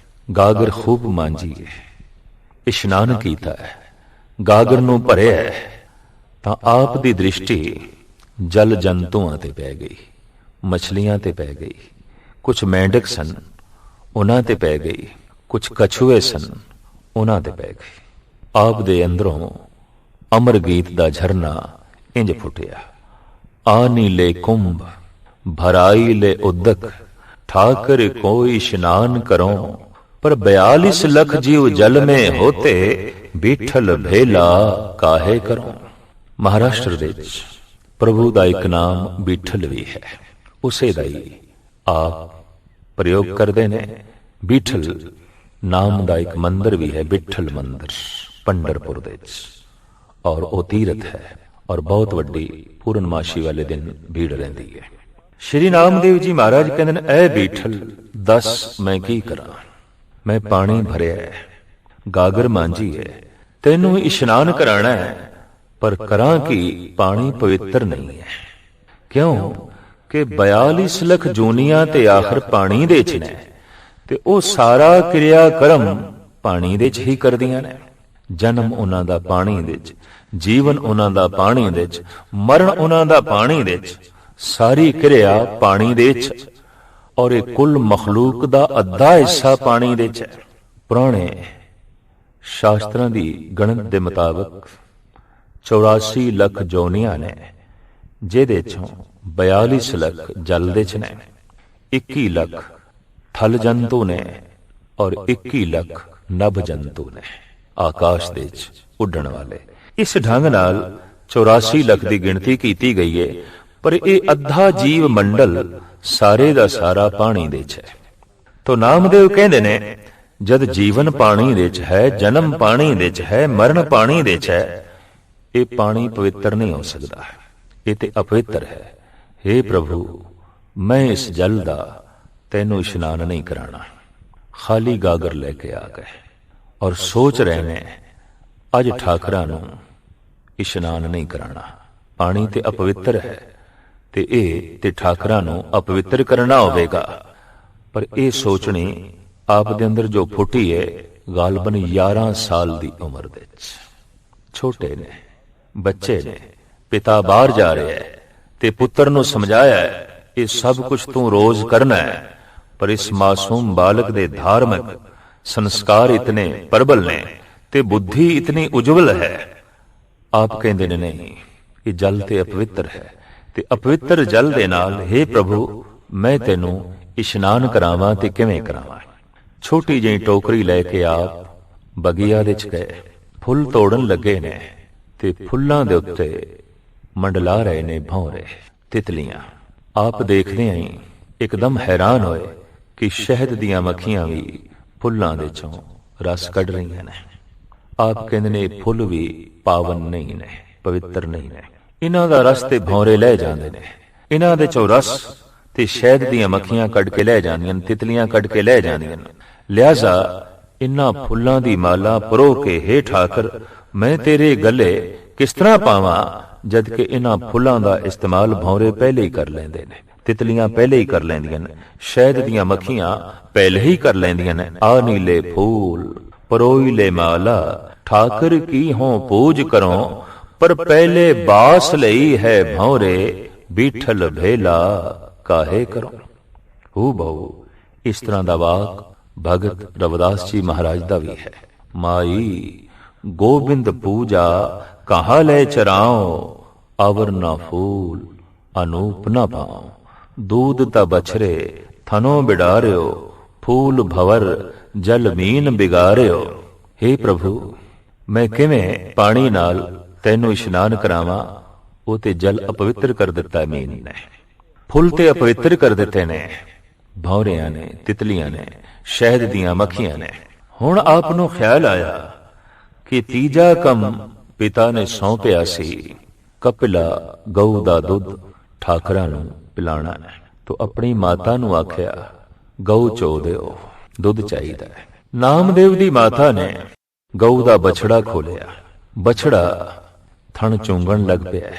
ਗਾਗਰ ਖੂਬ ਮਾਂਜੀ ਹੈ, ਇਸ਼ਨਾਨ ਕੀਤਾ ਹੈ, ਗਾਗਰ ਨੂੰ ਭਰਿਆ ਹੈ, ਤਾਂ ਆਪ ਦੀ ਦ੍ਰਿਸ਼ਟੀ ਜਲ ਜੰਤੂਆਂ ਤੇ ਪੈ ਗਈ, ਮਛਲੀਆਂ ਤੇ ਪੈ ਗਈ, ਕੁਝ ਮੇਂਢਕ ਸਨ ਉਹਨਾਂ ਤੇ ਪੈ ਗਈ, ਕੁਝ ਕਛੂਏ ਸਨ ਉਹਨਾਂ ਤੇ ਪੈ ਗਈ। ਆਪ ਦੇ ਅੰਦਰੋਂ ਅਮਰ ਗੀਤ ਦਾ ਝਰਨਾ ਇੰਜ ਫੁੱਟਿਆ। ਆਨੀ ਲੈ ਕੁੰਭ ਭਰਾਈ ਲੈ ਉਦਕ, ਠਾਕਰ ਕੋਈ ਇਸ਼ਨਾਨ ਕਰੋ, ਪਰ 42 ਲੱਖ ਜੀਵ ਜਲ में होते, ਬੀਠਲ ਭੇਲਾ ਕਾਹੇ ਕਰੋ। ਮਹਾਰਾਸ਼ਟਰ ਵਿੱਚ ਪ੍ਰਭੂ ਦਾ ਇੱਕ ਨਾਮ ਬੀਠਲ ਵੀ ਹੈ, ਉਸੇ ਦਾ ਹੀ ਆਪ ਪ੍ਰਯੋਗ ਕਰਦੇ ਨੇ। ਬੀਠਲ ਨਾਮ ਦਾ ਇੱਕ ਮੰਦਰ ਵੀ ਹੈ, ਬਿੱਠਲ ਮੰਦਰ ਪੰਡਰਪੁਰ ਦੇ ਵਿੱਚ, ਔਰ ਉਹ ਤੀਰਥ ਹੈ, ਔਰ ਬਹੁਤ ਵੱਡੀ ਪੂਰਨਮਾਸ਼ੀ ਵਾਲੇ ਦਿਨ ਭੀੜ ਰਹਿੰਦੀ ਹੈ। ਸ਼੍ਰੀ ਨਾਮਦੇਵ ਜੀ ਮਹਾਰਾਜ ਕਹਿੰਦੇ ਨੇ, ਐ ਬੀਠਲ ਦੱਸ ਮੈਂ ਕੀ ਕਰਾਂ, ਮੈਂ ਪਾਣੀ ਭਰਿਆ ਹੈ, ਗਾਗਰ ਮਾਂਜੀ ਹੈ, ਤੈਨੂੰ ਇਸ਼ਨਾਨ ਕਰਾਣਾ ਹੈ, ਪਰ ਕਰਾਂ ਕਿ ਪਾਣੀ ਪਵਿੱਤਰ ਨਹੀਂ ਹੈ। ਕਿਉਂ ਕਿ 42 ਲੱਖ ਜੂਨੀਆਂ ਤੇ ਆਖਰ ਪਾਣੀ ਦੇ ਚ ਨੇ, ਤੇ ਉਹ ਸਾਰਾ ਕਿਰਿਆ ਕਰਮ ਪਾਣੀ ਦੇ ਚ ਹੀ ਕਰਦੀਆਂ ਨੇ। ਜਨਮ ਉਹਨਾਂ ਦਾ ਪਾਣੀ ਦੇ ਚ, ਜੀਵਨ ਉਹਨਾਂ ਦਾ ਪਾਣੀ ਦੇ ਚ, ਮਰਨ ਉਹਨਾਂ ਦਾ ਪਾਣੀ ਦੇ ਚ, ਸਾਰੀ ਕਿਰਿਆ ਪਾਣੀ ਦੇ ਵਿੱਚ, ਔਰ ਇਹ ਕੁੱਲ ਮਖਲੂਕ ਦਾ ਅੱਧਾ ਹਿੱਸਾ ਪਾਣੀ ਦੇ ਵਿੱਚ ਹੈ। ਪੁਰਾਣੇ ਸ਼ਾਸਤਰਾਂ ਦੀ ਗਣਤ ਦੇ ਮੁਤਾਬਕ 84 ਲੱਖ ਜੋਨੀਆਂ ਨੇ, ਜਿਹਦੇ ਚੋਂ 42 ਲੱਖ ਜਲ ਦੇ ਚ ਨੇ, 21 ਲੱਖ ਥਲ ਜੰਤੂ ਨੇ, ਔਰ 21 ਲੱਖ ਨਭ ਜੰਤੂ ਨੇ, ਆਕਾਸ਼ ਦੇ ਚ ਉੱਡਣ ਵਾਲੇ। ਇਸ ਢੰਗ ਨਾਲ 84 ਲੱਖ ਦੀ ਗਿਣਤੀ ਕੀਤੀ ਗਈ ਹੈ, ਪਰ ਇਹ ਅੱਧਾ ਜੀਵ ਮੰਡਲ ਸਾਰੇ ਦਾ ਸਾਰਾ ਪਾਣੀ ਦੇ ਚ ਹੈ। ਤੋ ਨਾਮਦੇਵ ਕਹਿੰਦੇ ਨੇ, ਜਦ ਜੀਵਨ ਪਾਣੀ ਦੇ ਚ ਹੈ, ਜਨਮ ਪਾਣੀ ਦੇ ਚ ਹੈ, ਮਰਨ ਪਾਣੀ ਦੇ ਚ ਹੈ, ਇਹ ਪਾਣੀ ਪਵਿੱਤਰ ਨਹੀਂ ਹੋ ਸਕਦਾ, ਇਹ ਤੇ ਅਪਵਿੱਤਰ ਹੈ। हे ਪ੍ਰਭੂ, ਮੈਂ ਇਸ ਜਲ ਦਾ ਤੈਨੂੰ ਇਸ਼ਨਾਨ ਨਹੀਂ ਕਰਾਣਾ। ਖਾਲੀ ਗਾਗਰ ਲੈ ਕੇ ਆ ਗਏ ਔਰ ਸੋਚ ਰਹੇ ਨੇ ਅੱਜ ਠਾਕਰਾਂ ਨੂੰ ਇਸ਼ਨਾਨ ਨਹੀਂ ਕਰਾਣਾ, ਪਾਣੀ ਤੇ ਅਪਵਿੱਤਰ ਹੈ ਤੇ ਇਹ ਤੇ ਠਾਕਰਾਂ ਨੂੰ ਅਪਵਿੱਤਰ ਕਰਨਾ ਹੋਵੇਗਾ। ਪਰ ਇਹ ਸੋਚਣੀ ਆਪ ਦੇ ਅੰਦਰ ਜੋ ਫੁੱਟੀ ਹੈ, ਗਾਲਬਨ 11 ਸਾਲ ਦੀ ਉਮਰ ਦੇ ਵਿੱਚ। ਛੋਟੇ ਨੇ, ਬੱਚੇ ਨੇ, ਪਿਤਾ ਬਾਹਰ ਜਾ ਰਿਹਾ ਹੈ ਤੇ ਪੁੱਤਰ ਨੂੰ ਸਮਝਾਇਆ ਇਹ ਸਭ ਕੁਝ ਤੂੰ ਰੋਜ਼ ਕਰਨਾ ਹੈ, ਪਰ ਇਸ ਮਾਸੂਮ ਬਾਲਕ ਦੇ ਧਾਰਮਿਕ ਸੰਸਕਾਰ ਇਤਨੇ ਪ੍ਰਬਲ ਨੇ ਤੇ ਬੁੱਧੀ ਇਤਨੀ ਉਜਵਲ ਹੈ। ਆਪ ਕਹਿੰਦੇ ਨੇ ਨਹੀਂ, ਇਹ ਜਲ ਤੇ ਅਪਵਿੱਤਰ ਹੈ ਤੇ ਅਪਵਿੱਤਰ ਜਲ ਦੇ ਨਾਲ हे ਪ੍ਰਭੂ ਮੈਂ ਤੈਨੂੰ ਇਸ਼ਨਾਨ ਕਰਾਵਾਂ ਤੇ ਕਿਵੇਂ ਕਰਾਵਾਂ। ਛੋਟੀ ਜਿਹੀ ਟੋਕਰੀ ਲੈ ਕੇ ਆਪ ਬਗੀਆ ਦੇ ਚ ਗਏ, ਫੁੱਲ ਤੋੜਨ ਲੱਗੇ ਨੇ ਤੇ ਫੁੱਲਾਂ ਦੇ ਉੱਤੇ ਮੰਡਲਾ ਰਹੇ ਨੇ ਭੌਰੇ, ਤਿਤਲੀਆਂ। ਆਪ ਦੇਖਦੇ ਆਂ ਇੱਕਦਮ ਹੈਰਾਨ ਹੋਏ ਕਿ ਸ਼ਹਿਦ ਦੀਆਂ ਮੱਖੀਆਂ ਵੀ ਫੁੱਲਾਂ ਦੇ ਚੋਂ ਰਸ ਕੱਢ ਰਹੀਆਂ ਨੇ। ਆਪ ਕਹਿੰਦੇ ਨੇ ਫੁੱਲ ਵੀ ਪਾਵਨ ਨਹੀਂ ਨੇ, ਪਵਿੱਤਰ ਨਹੀਂ ਨੇ, ਇਹਨਾਂ ਦਾ ਰਸ ਤੇ ਭੌਰੇ ਲੈ ਜਾਂਦੇ ਨੇ, ਇਹਨਾਂ ਦੇ ਚੋਂ ਰਸ ਤੇ ਸ਼ਹਿਦ ਦੀਆਂ ਮੱਖੀਆਂ ਕੱਢ ਕੇ ਲੈ ਜਾਂਦੀਆਂ ਨੇ, ਤਿਤਲੀਆਂ ਕੱਢ ਕੇ ਲੈ ਜਾਂਦੀਆਂ ਨੇ। ਲਿਹਾਜ਼ਾ ਇਹਨਾਂ ਫੁੱਲਾਂ ਦੀ ਮਾਲਾ ਪਰੋ ਕੇ हे ਠਾਕਰ ਮੈਂ ਤੇਰੇ ਗਲੇ ਕਿਸ ਤਰ੍ਹਾਂ ਪਾਵਾਂ, ਜਦ ਕਿ ਇਹਨਾਂ ਫੁੱਲਾਂ ਦਾ ਇਸਤੇਮਾਲ ਭੌਰੇ ਪਹਿਲੇ ਹੀ ਕਰ ਲੈਂਦੇ ਨੇ, ਤਿਤਲੀਆਂ ਪਹਿਲੇ ਹੀ ਕਰ ਲੈਂਦੀਆਂ ਨੇ, ਸ਼ਹਿਦ ਦੀਆਂ ਮੱਖੀਆਂ ਪਹਿਲੇ ਹੀ ਕਰ ਲੈਂਦੀਆਂ ਨੇ। ਆ ਨੀਲੇ ਫੂਲ ਪਰੋਈ ਲੈ ਮਾਲਾ, ਠਾਕਰ ਕੀ ਹੋਂ ਪੂਜ ਕਰੋ, ਪਰ ਪਹਿਲੇ ਬਾਸ ਲਈ ਹੈ ਭੌਰੇ, ਬੀਠਲ ਭੇਲਾ ਕਾਹੇ ਕਰੋ। ਹੂ ਬਹੁ ਇਸ ਤਰ੍ਹਾਂ ਦਾ ਵਾਕ ਭਗਤ ਰਵਿਦਾਸ ਜੀ ਮਹਾਰਾਜ ਦਾ ਵੀ ਹੈ। ਮਾਈ ਗੋਬਿੰਦ ਪੂਜਾ ਕਹਾਂ ਲੈ ਚਰਾਓ, ਅਵਰ ਨਾ ਫੂਲ ਅਨੂਪ ਨਾ ਪਾਓ, दूध ता बछरे थनो बिडारियो, फूल भवर जल मीन बिगारियो। हे प्रभु मैं किवें पानी नाल तैनू इशनान करावां, वो ते जल अपवित्र कर दिता मीन ने, फुल ते अपवित्र कर दिते ने, भौरियां ने, तितलियां ने, शहद दियां मक्खियां ने। हुण आप नूं ख्याल आया कि तीजा कम पिता ने सौंपिया सी, कपिला गऊ दा दुध ਠਾਕਰਾਂ ਨੂੰ ਪਿਲਾਣਾ ਹੈ। ਤੋ ਆਪਣੀ ਮਾਤਾ ਨੂੰ ਆਖਿਆ ਗਊ ਚੋ ਦਿਓ, ਦੁੱਧ ਚਾਹੀਦਾ ਹੈ। ਨਾਮਦੇਵ ਦੀ ਮਾਤਾ ਨੇ ਗਊ ਦਾ ਬਛੜਾ ਖੋਲਿਆ, ਬਛੜਾ ਥਣ ਚੁੰਗਣ ਲੱਗ ਪਿਆ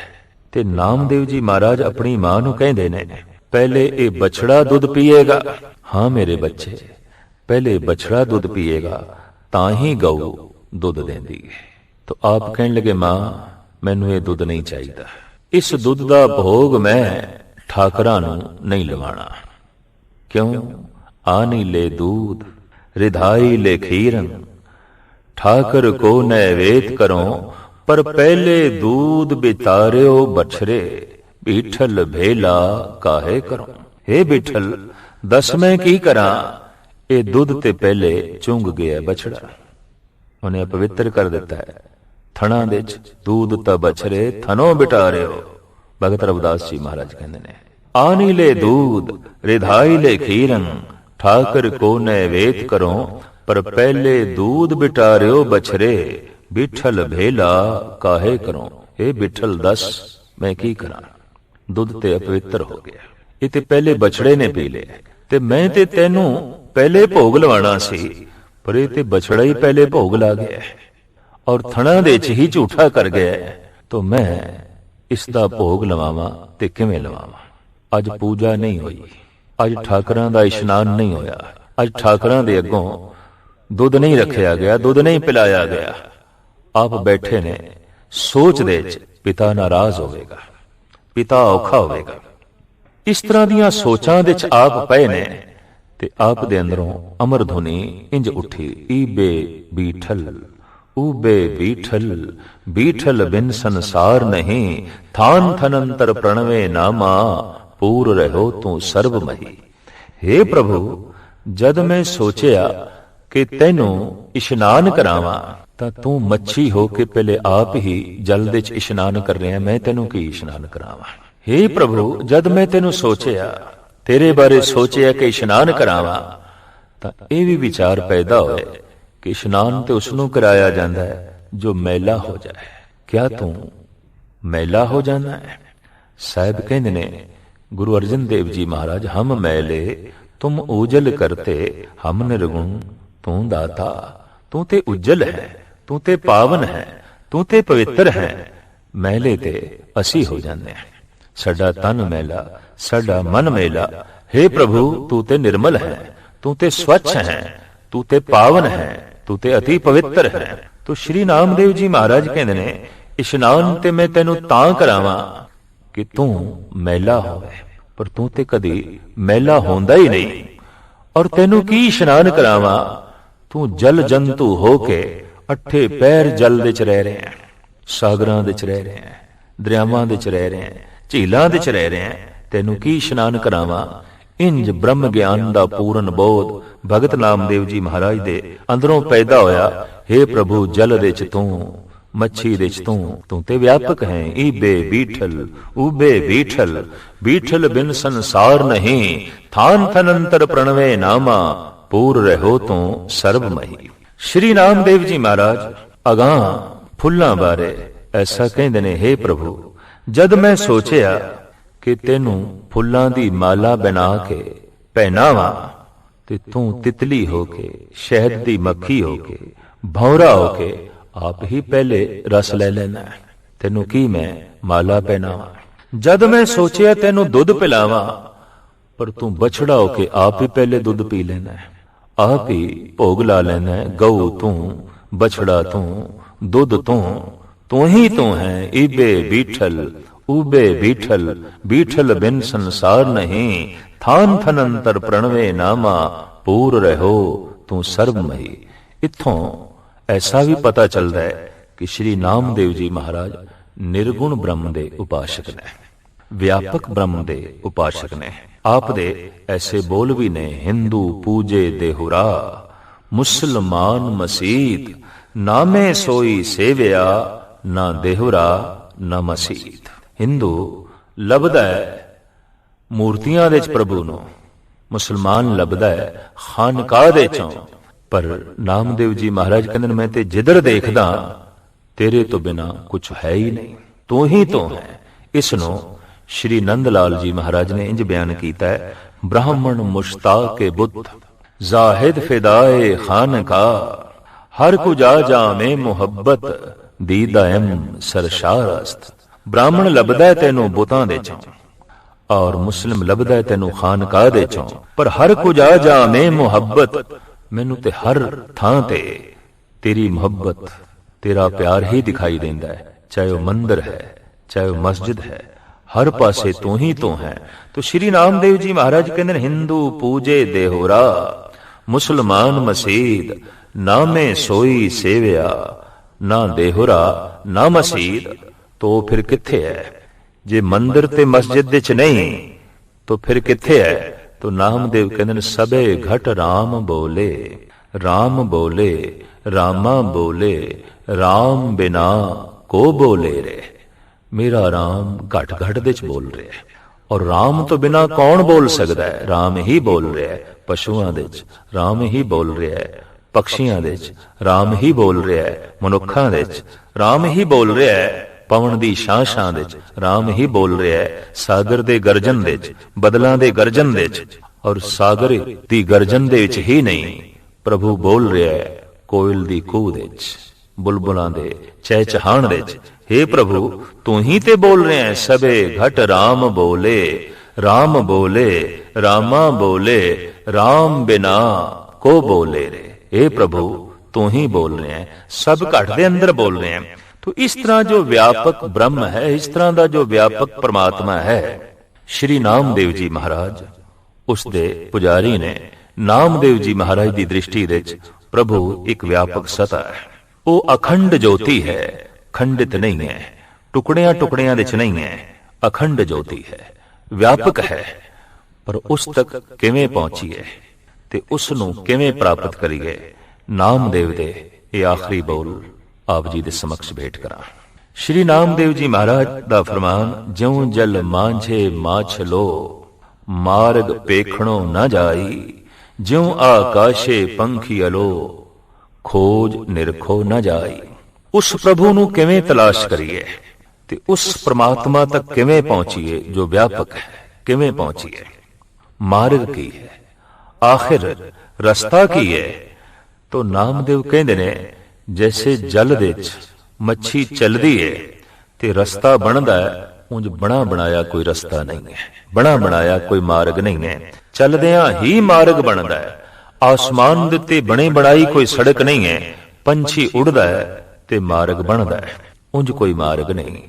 ਤੇ ਨਾਮਦੇਵ ਜੀ ਮਹਾਰਾਜ ਆਪਣੀ ਮਾਂ ਨੂੰ ਕਹਿੰਦੇ ਨੇ ਪਹਿਲੇ ਇਹ ਬਛੜਾ ਦੁੱਧ ਪੀਏਗਾ। ਹਾਂ ਮੇਰੇ ਬੱਚੇ, ਪਹਿਲੇ ਬਛੜਾ ਦੁੱਧ ਪੀਏਗਾ ਤਾਂ ਹੀ ਗਊ ਦੁੱਧ ਦੇਂਦੀ ਹੈ। ਤੋ ਆਪ ਕਹਿਣ ਲੱਗੇ ਮਾਂ ਮੈਨੂੰ ਇਹ ਦੁੱਧ ਨਹੀਂ ਚਾਹੀਦਾ, ਇਸ ਦੁੱਧ ਦਾ ਭੋਗ ਮੈਂ ਠਾਕਰਾਂ ਨੂੰ ਨਹੀਂ ਲਵਾਣਾ। ਕਿਉਂ? ਆਨੀ ਲੈ दूध रिधाई ले खीरन, ठाकर को नैवेद करो, पर पहले दूध बितारियो बछरे, बिठल भेला काहे करो। हे बिठल दस मैं की करा, ये दुध ते पहले चुंग गया बछड़ा, उन्हें अपवित्र कर देता है। थणा दे दूध ता बछरे थनो बिटारियो। भगत रविदास जी महाराज कहते ने आनी ले दूध रिधाई ले खीरन, ठाकर को नैवेद करो, पर पहले दूध बिटारियो बछरे, बिठल भेला काहे करो। हे बिठल दस मैं की करा, दुध ते अपवित्र हो गया, ये ते पहले बछड़े ने पी लिया ते मैं ते तेनू पहले भोग लवाना सी, पर ये ते बछड़ा ही पहले भोग ला गया और थणा दे च ही झूठा कर गया, तो मैं इसका भोग लवावां ते किवें लवावां। अज पूजा नहीं हुई, अज ठाकरां दा इशनान नहीं होया, अज ठाकरां दे अगों दुध नहीं रखिया गया, दुध नहीं पिलाया गया। आप बैठे ने सोच दे च पिता नाराज होवेगा, पिता औखा होवेगा। इस तरह दीयां सोचां दे च आप पए ने ते आप दे अंदरों अमर धुनी इंज उठी, ईबे बीठल ऊबे बीठल, बीठल बिन संसार नहीं, थान थनंतर प्रणवे नामा, पूर रहो तू सर्वमही। हे प्रभु, जद मैं सोचिया कि तैनू इशनान करावां तां तू मच्छी हो के पहले आप ही जल दे च इशनान कर रहा, मैं तैनू की इशनान करावां। हे प्रभु, जद मैं तैनू सोचिया, तेरे बारे सोचिया कि इशनान करावां तां इह भी विचार पैदा होए कि इशनान तो उसनों कराया जाता है जो मैला हो जाए। क्या तू मैला हो जाना है? साहब कहते ने गुरु अर्जन देव जी महाराज, हम मैले तुम उजल करते, हम निर्गुण तू दाता। तू ते उज्जल है, तू ते पावन है, तू ते पवित्र है, मैले ते असी हो जाने हैं। साडा तन मैला, साडा मन मैला। हे प्रभु, तू ते निर्मल है, तू ते स्वच्छ है, तू ते पावन है, तू ते अति पवित्र है। तो श्री नामदेव जी महाराज कहते ने, इशनान ते मैं तेनू तां करावां कि तू मैला होवे, पर तू ते कदी मैला होंदा ही नहीं। और तेनू की इशनान करावां, तू जल जंतु होके अठे पैर जल दे च रह रहे हैं, सागरां दे च रह रहे हैं, दरियावां दे च रह रहे हैं, झीलां दे च रह रहे हैं। तेनू की इशनान करावां। इंज ब्रह्म ज्ञान दा पूर्ण बोध भगत नामदेव जी महाराज दे अंदरों पैदा होया। हे प्रभु, जल दे च तू, मच्छी दे च तू ते व्यापक है। ईबे बीठल ऊबे बीठल, बीठल बिन संसार नहीं, थान थनंतर प्रणवे नामा, पूर रहो तू सर्वमही। श्री नामदेव जी महाराज अगां फुल्लां बारे ऐसा कहंदे ने, हे प्रभु, जद मैं सोचिया कि तेनू फुल्लां दी माला बना के पहनावां ते तू तितली होके, शहद दी मक्खी होके, भौरा होके आप ही पहले रस ले लेना है। तेनू की मैं माला पहनावां। जद मैं सोचिया तेनू दुध पिलावां, पर तू बछड़ा होके आप ही पहले दुध पी लेना है, आप ही भोग ला लेना है। गऊ तू, बछड़ा तू, दुध तू ही तू है। ईबे बीठल ऊबे बीठल, बीठल बिन संसार नहीं, थान थनंतर प्रणवे नामा, पूर रहो तू सर्वमही। इत्थों ऐसा भी पता चलता है कि श्री नामदेव जी महाराज निर्गुण ब्रह्म दे उपासक ने, व्यापक ब्रह्म दे उपासक ने। आप दे ऐसे बोल भी ने, हिंदू पूजे देहुरा, मुसलमान मसीद, नामे सोई सेविया, ना देहुरा ना मसीद। हिंदू लभदा है मूर्तियां दे च प्रभु नूं, मुसलमान लभदा है खानकाह दे चों। पर नामदेव जी महाराज कहंदे, मैं ते जिधर देखदा तेरे तो बिना कुछ है ही नहीं, तू ही तो है। इसनों श्री नंदलाल जी महाराज ने इंज बयान कीता है, ब्राह्मण मुश्ताक बुत, जाहिद फिदाए खानकाह, हर कुजा जामे मुहब्बत, दीदाएम सरशारस्त। ब्राह्मण लभदा है तेनू बुतां दे चों, और मुस्लिम लभदा है तेनू खानकाह दे चों, पर हर कुछ आ जा में मुहब्बत, मैनू ते हर थां ते तेरी मुहब्बत, तेरा प्यार ही दिखाई देंदा है। चाहे वह मंदिर है, चाहे वह मस्जिद है, हर पासे तू ही तो है। तो श्री नामदेव जी महाराज कहते, हिंदू पूजे देहोरा, मुसलमान मसीद, नामे सोई सेविया, ना देहोरा ना मसीद। तो फिर किथे है? जे मंदिर ते मस्जिद च नहीं तो फिर किथे है? तो नामदेव कहते सबे घट राम बोले, राम बोले, रामा बोले, राम बिना को बोले रे। मेरा राम घट घट दे च बोल रहा है, और राम तो बिना कौन बोल सकता है? राम ही बोल रहा है। पशुआं दे च राम ही बोल रहा है, पक्षियां दे च राम ही बोल रहा है, मनुखां दे च राम ही बोल रहा है, पवन दी शां दे च राम ही बोल रहा है, सागर दे गर्जन दे च, बदलां दे गर्जन दे च, और सागर दी गर्जन दे विच ही नहीं प्रभु बोल रहा है, कोयल दी कूह दे च, बुलबुलां दे चहचहाण दे च। हे प्रभु तू ही ते बोल रहे हैं। सबे घट राम बोले, राम बोले, रामा बोले, राम बिना को बोले रे। हे प्रभु तू ही बोल रहे हैं, सब घट दे अंदर बोल रहे हैं। तो इस तरह जो व्यापक ब्रह्म है, इस तरह का जो व्यापक परमात्मा है, ਸ਼੍ਰੀ ਨਾਮਦੇਵ ਜੀ ਮਹਾਰਾਜ ਉਸ ਦੇ ਪੁਜਾਰੀ ਨੇ। ਨਾਮਦੇਵ ਜੀ ਮਹਾਰਾਜ ਦੀ ਦ੍ਰਿਸ਼ਟੀ ਵਿੱਚ ਪ੍ਰਭੂ ਇੱਕ ਵਿਆਪਕ ਸਤਾ ਹੈ। ਉਹ ਅਖੰਡ ਜੋਤੀ ਹੈ, ਖੰਡਿਤ ਨਹੀਂ ਹੈ, ਟੁਕੜਿਆਂ ਟੁਕੜਿਆਂ ਵਿੱਚ ਨਹੀਂ ਹੈ, ਅਖੰਡ ਜੋਤੀ ਹੈ, ਵਿਆਪਕ ਹੈ। ਪਰ ਉਸ ਤੱਕ ਕਿਵੇਂ ਪਹੁੰਚੀਏ ਤੇ ਉਸ ਨੂੰ ਕਿਵੇਂ ਪ੍ਰਾਪਤ ਕਰੀਏ, ਨਾਮਦੇਵ ਦੇ ਇਹ ਆਖਰੀ ਬੋਲ ਆਪ ਜੀ ਦੇ ਸਮਕਸ਼ ਭੇਟ ਕਰਾਂ। ਸ਼੍ਰੀ ਨਾਮਦੇਵ ਜੀ ਮਹਾਰਾਜ ਦਾ ਫਰਮਾਨ, ਜਿਉ ਜਲ ਮਾਂਝੇ ਮਾਛ ਲੋ, ਮਾਰਗ ਪੇਖਣੋ ਨਾ ਜਾਈ, ਜਿਉ ਆਕਾਸ਼ੇ ਪੰਖੀ ਅਲੋ, ਖੋਜ ਨਿਰਖੋ ਨਾ ਜਾਈ। ਉਸ ਪ੍ਰਭੂ ਨੂੰ ਕਿਵੇਂ ਤਲਾਸ਼ ਕਰੀਏ ਤੇ ਉਸ ਪ੍ਰਮਾਤਮਾ ਤੱਕ ਕਿਵੇਂ ਪਹੁੰਚੀਏ ਜੋ ਵਿਆਪਕ ਹੈ, ਕਿਵੇਂ ਪਹੁੰਚੀਏ, ਮਾਰਗ ਕੀ ਹੈ, ਆਖਿਰ ਰਸਤਾ ਕੀ ਹੈ। ਤੋ ਨਾਮਦੇਵ ਕਹਿੰਦੇ ਨੇ, ਜੈਸੇ ਜਲ ਦੇ ਵਿੱਚ ਮੱਛੀ ਚੱਲਦੀ ਹੈ ਤੇ ਰਸਤਾ ਬਣਦਾ ਹੈ, ਉਂਝ ਬਣਾ ਬਣਾਇਆ ਕੋਈ ਰਸਤਾ ਨਹੀਂ ਹੈ, ਬਣਾ ਬਣਾਇਆ ਕੋਈ ਮਾਰਗ ਨਹੀਂ ਹੈ, ਚੱਲਦਿਆਂ ਹੀ ਮਾਰਗ ਬਣਦਾ ਹੈ। ਆਸਮਾਨ ਦੇ ਉੱਤੇ ਬਣੇ ਬਣਾਈ ਕੋਈ ਸੜਕ ਨਹੀਂ ਹੈ, ਪੰਛੀ ਉੜਦਾ ਹੈ ਤੇ ਮਾਰਗ ਬਣਦਾ ਹੈ। ਉਂਝ ਕੋਈ ਮਾਰਗ ਨਹੀਂ,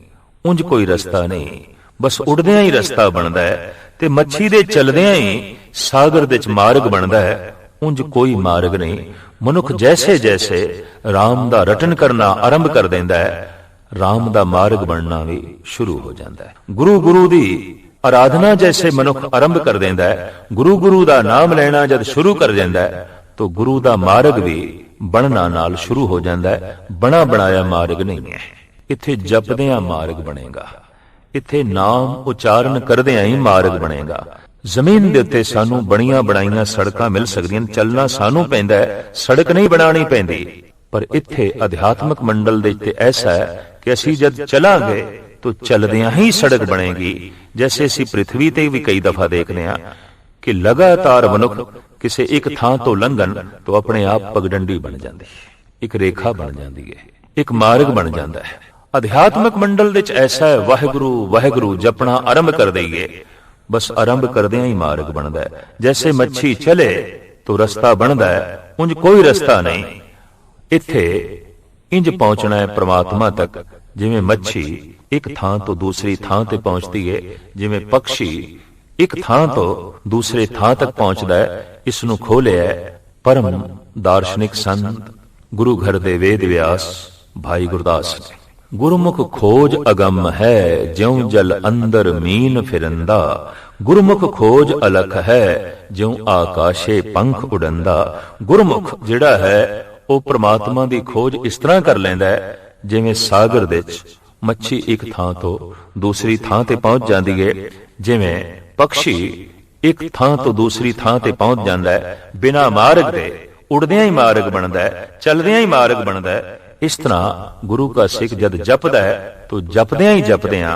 ਉਂਝ ਕੋਈ ਰਸਤਾ ਨਹੀਂ, ਬਸ ਉੜਦਿਆਂ ਹੀ ਰਸਤਾ ਬਣਦਾ ਹੈ ਤੇ ਮੱਛੀ ਦੇ ਚੱਲਦਿਆਂ ਹੀ ਸਾਗਰ ਦੇ ਵਿੱਚ ਮਾਰਗ ਬਣਦਾ ਹੈ, ਉਂਝ ਕੋਈ ਮਾਰਗ ਨਹੀਂ। ਮਨੁੱਖ ਜੈਸੇ ਜੈਸੇ ਰਾਮ ਦਾ ਰਟਨ ਕਰਨਾ ਆਰੰਭ ਕਰ ਦਿੰਦਾ ਹੈ, ਰਾਮ ਦਾ ਮਾਰਗ ਬਣਨਾ ਵੀ ਸ਼ੁਰੂ ਹੋ ਜਾਂਦਾ ਹੈ। ਗੁਰੂ ਦੀ ਆਰਾਧਨਾ ਜੈਸੇ ਮਨੁੱਖ ਆਰੰਭ ਕਰ ਦਿੰਦਾ ਹੈ, ਗੁਰੂ ਦਾ ਨਾਮ ਲੈਣਾ ਜਦ ਸ਼ੁਰੂ ਕਰ ਦਿੰਦਾ ਹੈ, ਤਾਂ ਗੁਰੂ ਦਾ ਮਾਰਗ ਵੀ ਬਣਨਾ ਨਾਲ ਸ਼ੁਰੂ ਹੋ ਜਾਂਦਾ ਹੈ। ਬਣਾ ਬਣਾਇਆ ਮਾਰਗ ਨਹੀਂ ਹੈ। ਇੱਥੇ ਜਪਦਿਆਂ ਮਾਰਗ ਬਣੇਗਾ, ਇੱਥੇ ਨਾਮ ਉਚਾਰਨ ਕਰਦਿਆਂ ਹੀ ਮਾਰਗ ਬਣੇਗਾ। ਜ਼ਮੀਨ ਦੇ ਉੱਤੇ ਸਾਨੂੰ ਬਣੀਆਂ ਬਣਾਈਆਂ ਸੜਕਾਂ ਮਿਲ ਸਕਦੀਆਂ, ਚੱਲਣਾ ਸਾਨੂੰ ਪੈਂਦਾ ਹੈ, ਸੜਕ ਨਹੀਂ ਬਣਾਉਣੀ ਪੈਂਦੀ। ਪਰ ਇੱਥੇ ਅਧਿਆਤਮਕ ਮੰਡਲ ਦੇ ਉੱਤੇ ਐਸਾ ਹੈ ਕਿ ਅਸੀਂ ਜਦ ਚਲਾਂਗੇ ਤਾਂ ਚਲਦਿਆਂ ਹੀ ਸੜਕ ਬਣੇਗੀ। ਜੈਸੇ ਅਸੀਂ ਪ੍ਰਿਥਵੀ ਤੇ ਵੀ ਕਈ ਦਫਾ ਦੇਖਦੇ ਹਾਂ ਕਿ ਲਗਾਤਾਰ ਮਨੁੱਖ ਕਿਸੇ ਇੱਕ ਥਾਂ ਤੋਂ ਲੰਘਣ ਤੋਂ ਆਪਣੇ ਆਪ ਪਗਡੰਡੀ ਬਣ ਜਾਂਦੀ ਹੈ, ਇੱਕ ਰੇਖਾ ਬਣ ਜਾਂਦੀ ਹੈ, ਇੱਕ ਮਾਰਗ ਬਣ ਜਾਂਦਾ ਹੈ। ਅਧਿਆਤਮਕ ਮੰਡਲ ਵਿੱਚ ਐਸਾ ਹੈ, ਵਾਹਿਗੁਰੂ ਵਾਹਿਗੁਰੂ ਜਪਣਾ ਆਰੰਭ ਕਰ ਦਈਏ, ਬਸ ਆਰੰਭ ਕਰਦਿਆਂ ਹੀ ਮਾਰਗ ਬਣਦਾ ਹੈ। ਜੈਸੇ ਮੱਛੀ ਚਲੇ ਤਾਂ ਰਸਤਾ ਬਣਦਾ ਹੈ, ਉਂਝ ਕੋਈ ਰਸਤਾ ਨਹੀਂ। ਇੱਥੇ ਇੰਜ ਪਹੁੰਚਣਾ ਹੈ ਪ੍ਰਮਾਤਮਾ ਤੱਕ, ਜਿਵੇਂ ਮੱਛੀ ਇੱਕ ਥਾਂ ਤੋਂ ਦੂਸਰੀ ਥਾਂ ਤੇ ਪਹੁੰਚਦੀ ਹੈ, ਜਿਵੇਂ ਪੰਛੀ ਇੱਕ ਥਾਂ ਤੋਂ ਦੂਸਰੇ ਥਾਂ ਤੱਕ ਪਹੁੰਚਦਾ ਹੈ। ਇਸ ਨੂੰ ਖੋਲਿਆ ਪਰਮ ਦਾਰਸ਼ਨਿਕ ਸੰਤ ਗੁਰੂ ਘਰ ਦੇ ਵੇਦ ਵਿਆਸ ਭਾਈ ਗੁਰਦਾਸ ਨੇ। ਗੁਰਮੁਖ ਖੋਜ ਅਗੰਮ ਹੈ, ਜਿਉ ਜਲ ਅੰਦਰ ਮੀਨ ਫਿਰੰਦਾ, ਗੁਰਮੁਖ ਖੋਜ ਅਲਖ ਹੈ, ਜਿਉ ਆਕਾਸ਼ੇ ਪੰਖ ਉਡੰਦਾ। ਗੁਰਮੁਖ ਜਿਹੜਾ ਹੈ ਉਹ ਪ੍ਰਮਾਤਮਾ ਦੀ ਖੋਜ ਇਸ ਤਰ੍ਹਾਂ ਕਰ ਲੈਂਦਾ ਹੈ, ਜਿਵੇਂ ਸਾਗਰ ਦੇ ਵਿੱਚ ਮੱਛੀ ਇੱਕ ਥਾਂ ਤੋਂ ਦੂਸਰੀ ਥਾਂ ਤੇ ਪਹੁੰਚ ਜਾਂਦੀ ਹੈ, ਜਿਵੇਂ ਪੰਛੀ ਇੱਕ ਥਾਂ ਤੋਂ ਦੂਸਰੀ ਥਾਂ ਤੇ ਪਹੁੰਚ ਜਾਂਦਾ ਹੈ। ਬਿਨਾਂ ਮਾਰਗ ਦੇ ਉੜਦਿਆਂ ਹੀ ਮਾਰਗ ਬਣਦਾ ਹੈ, ਚਲਦਿਆਂ ਹੀ ਮਾਰਗ ਬਣਦਾ ਹੈ। ਇਸ ਤਰ੍ਹਾਂ ਗੁਰੂ ਕਾ ਸਿੱਖ ਜਦ ਜਪਦਾ ਹੈ ਤਾਂ ਜਪਦਿਆਂ ਹੀ ਜਪਦਿਆਂ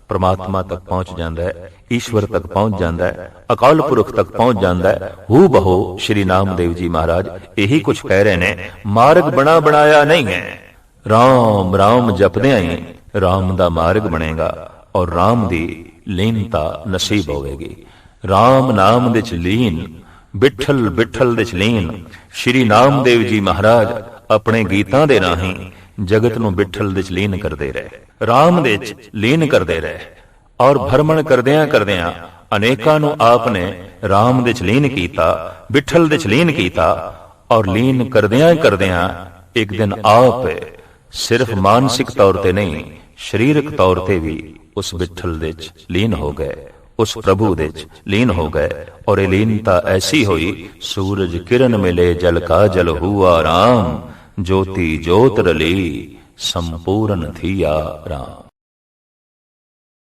ਪ੍ਰਮਾਤਮਾ ਤੱਕ ਪਹੁੰਚ ਜਾਂਦਾ ਹੈ, ਈਸ਼ਵਰ ਤੱਕ ਪਹੁੰਚ ਜਾਂਦਾ ਹੈ, ਅਕਾਲ ਪੁਰਖ ਤੱਕ ਪਹੁੰਚ ਜਾਂਦਾ ਹੈ। ਹੂ ਬਹੂ ਸ਼੍ਰੀ ਨਾਮਦੇਵ ਜੀ ਮਹਾਰਾਜ ਇਹੀ ਕੁਝ ਕਹਿ ਰਹੇ ਨੇ, ਮਾਰਗ ਬਣਾ ਬਣਾਇਆ ਨਹੀਂ ਹੈ। ਰਾਮ ਰਾਮ ਜਪਦਿਆਂ ਹੀ ਰਾਮ ਦਾ ਮਾਰਗ ਬਣੇਗਾ ਔਰ ਰਾਮ ਦੀ ਲੀਨਤਾ ਨਸੀਬ ਹੋਵੇਗੀ। ਰਾਮ ਨਾਮ ਦੇ ਚ ਲੀਨ, ਬਿਠਲ ਬਿਠਲ ਦੇ ਚ ਲੀਨ। ਸ਼੍ਰੀ ਨਾਮਦੇਵ ਜੀ ਮਹਾਰਾਜ ਆਪਣੇ ਗੀਤਾਂ ਦੇ ਰਾਹੀਂ ਜਗਤ ਨੂੰ ਬਿਠਲ ਦੇ ਚ ਲੀਨ ਕਰਦੇ ਰਹੇ, ਰਾਮ ਦੇ ਚ ਲੀਨ ਕਰਦੇ ਰਹੇ ਔਰ ਭਰਮਣ ਕਰਦਿਆਂ ਕਰਦਿਆਂ ਅਨੇਕਾਂ ਨੂੰ ਆਪ ਨੇ ਰਾਮ ਦੇ ਚ ਲੀਨ ਕੀਤਾ, ਬਿਠਲ ਦੇ ਚ ਲੀਨ ਕੀਤਾ ਔਰ ਲੀਨ ਕਰਦਿਆਂ ਕਰਦਿਆਂ ਇੱਕ ਦਿਨ ਆਪ ਸਿਰਫ ਮਾਨਸਿਕ ਤੌਰ ਤੇ ਨਹੀਂ, ਸਰੀਰਕ ਤੌਰ ਤੇ ਵੀ ਉਸ ਬਿਠਲ ਦੇ ਚ ਲੀਨ ਹੋ ਗਏ, ਉਸ ਪ੍ਰਭੂ ਦੇ ਚ ਲੀਨ ਹੋ ਗਏ। ਔਰ ਇਹ ਲੀਨਤਾ ਐਸੀ ਹੋਈ, ਸੂਰਜ ਕਿਰਨ ਮਿਲੇ ਜਲ ਕਾ ਜਲ ਹੁਆ ਰਾਮ, ज्योति ज्योत रली संपूर्ण थिया राम।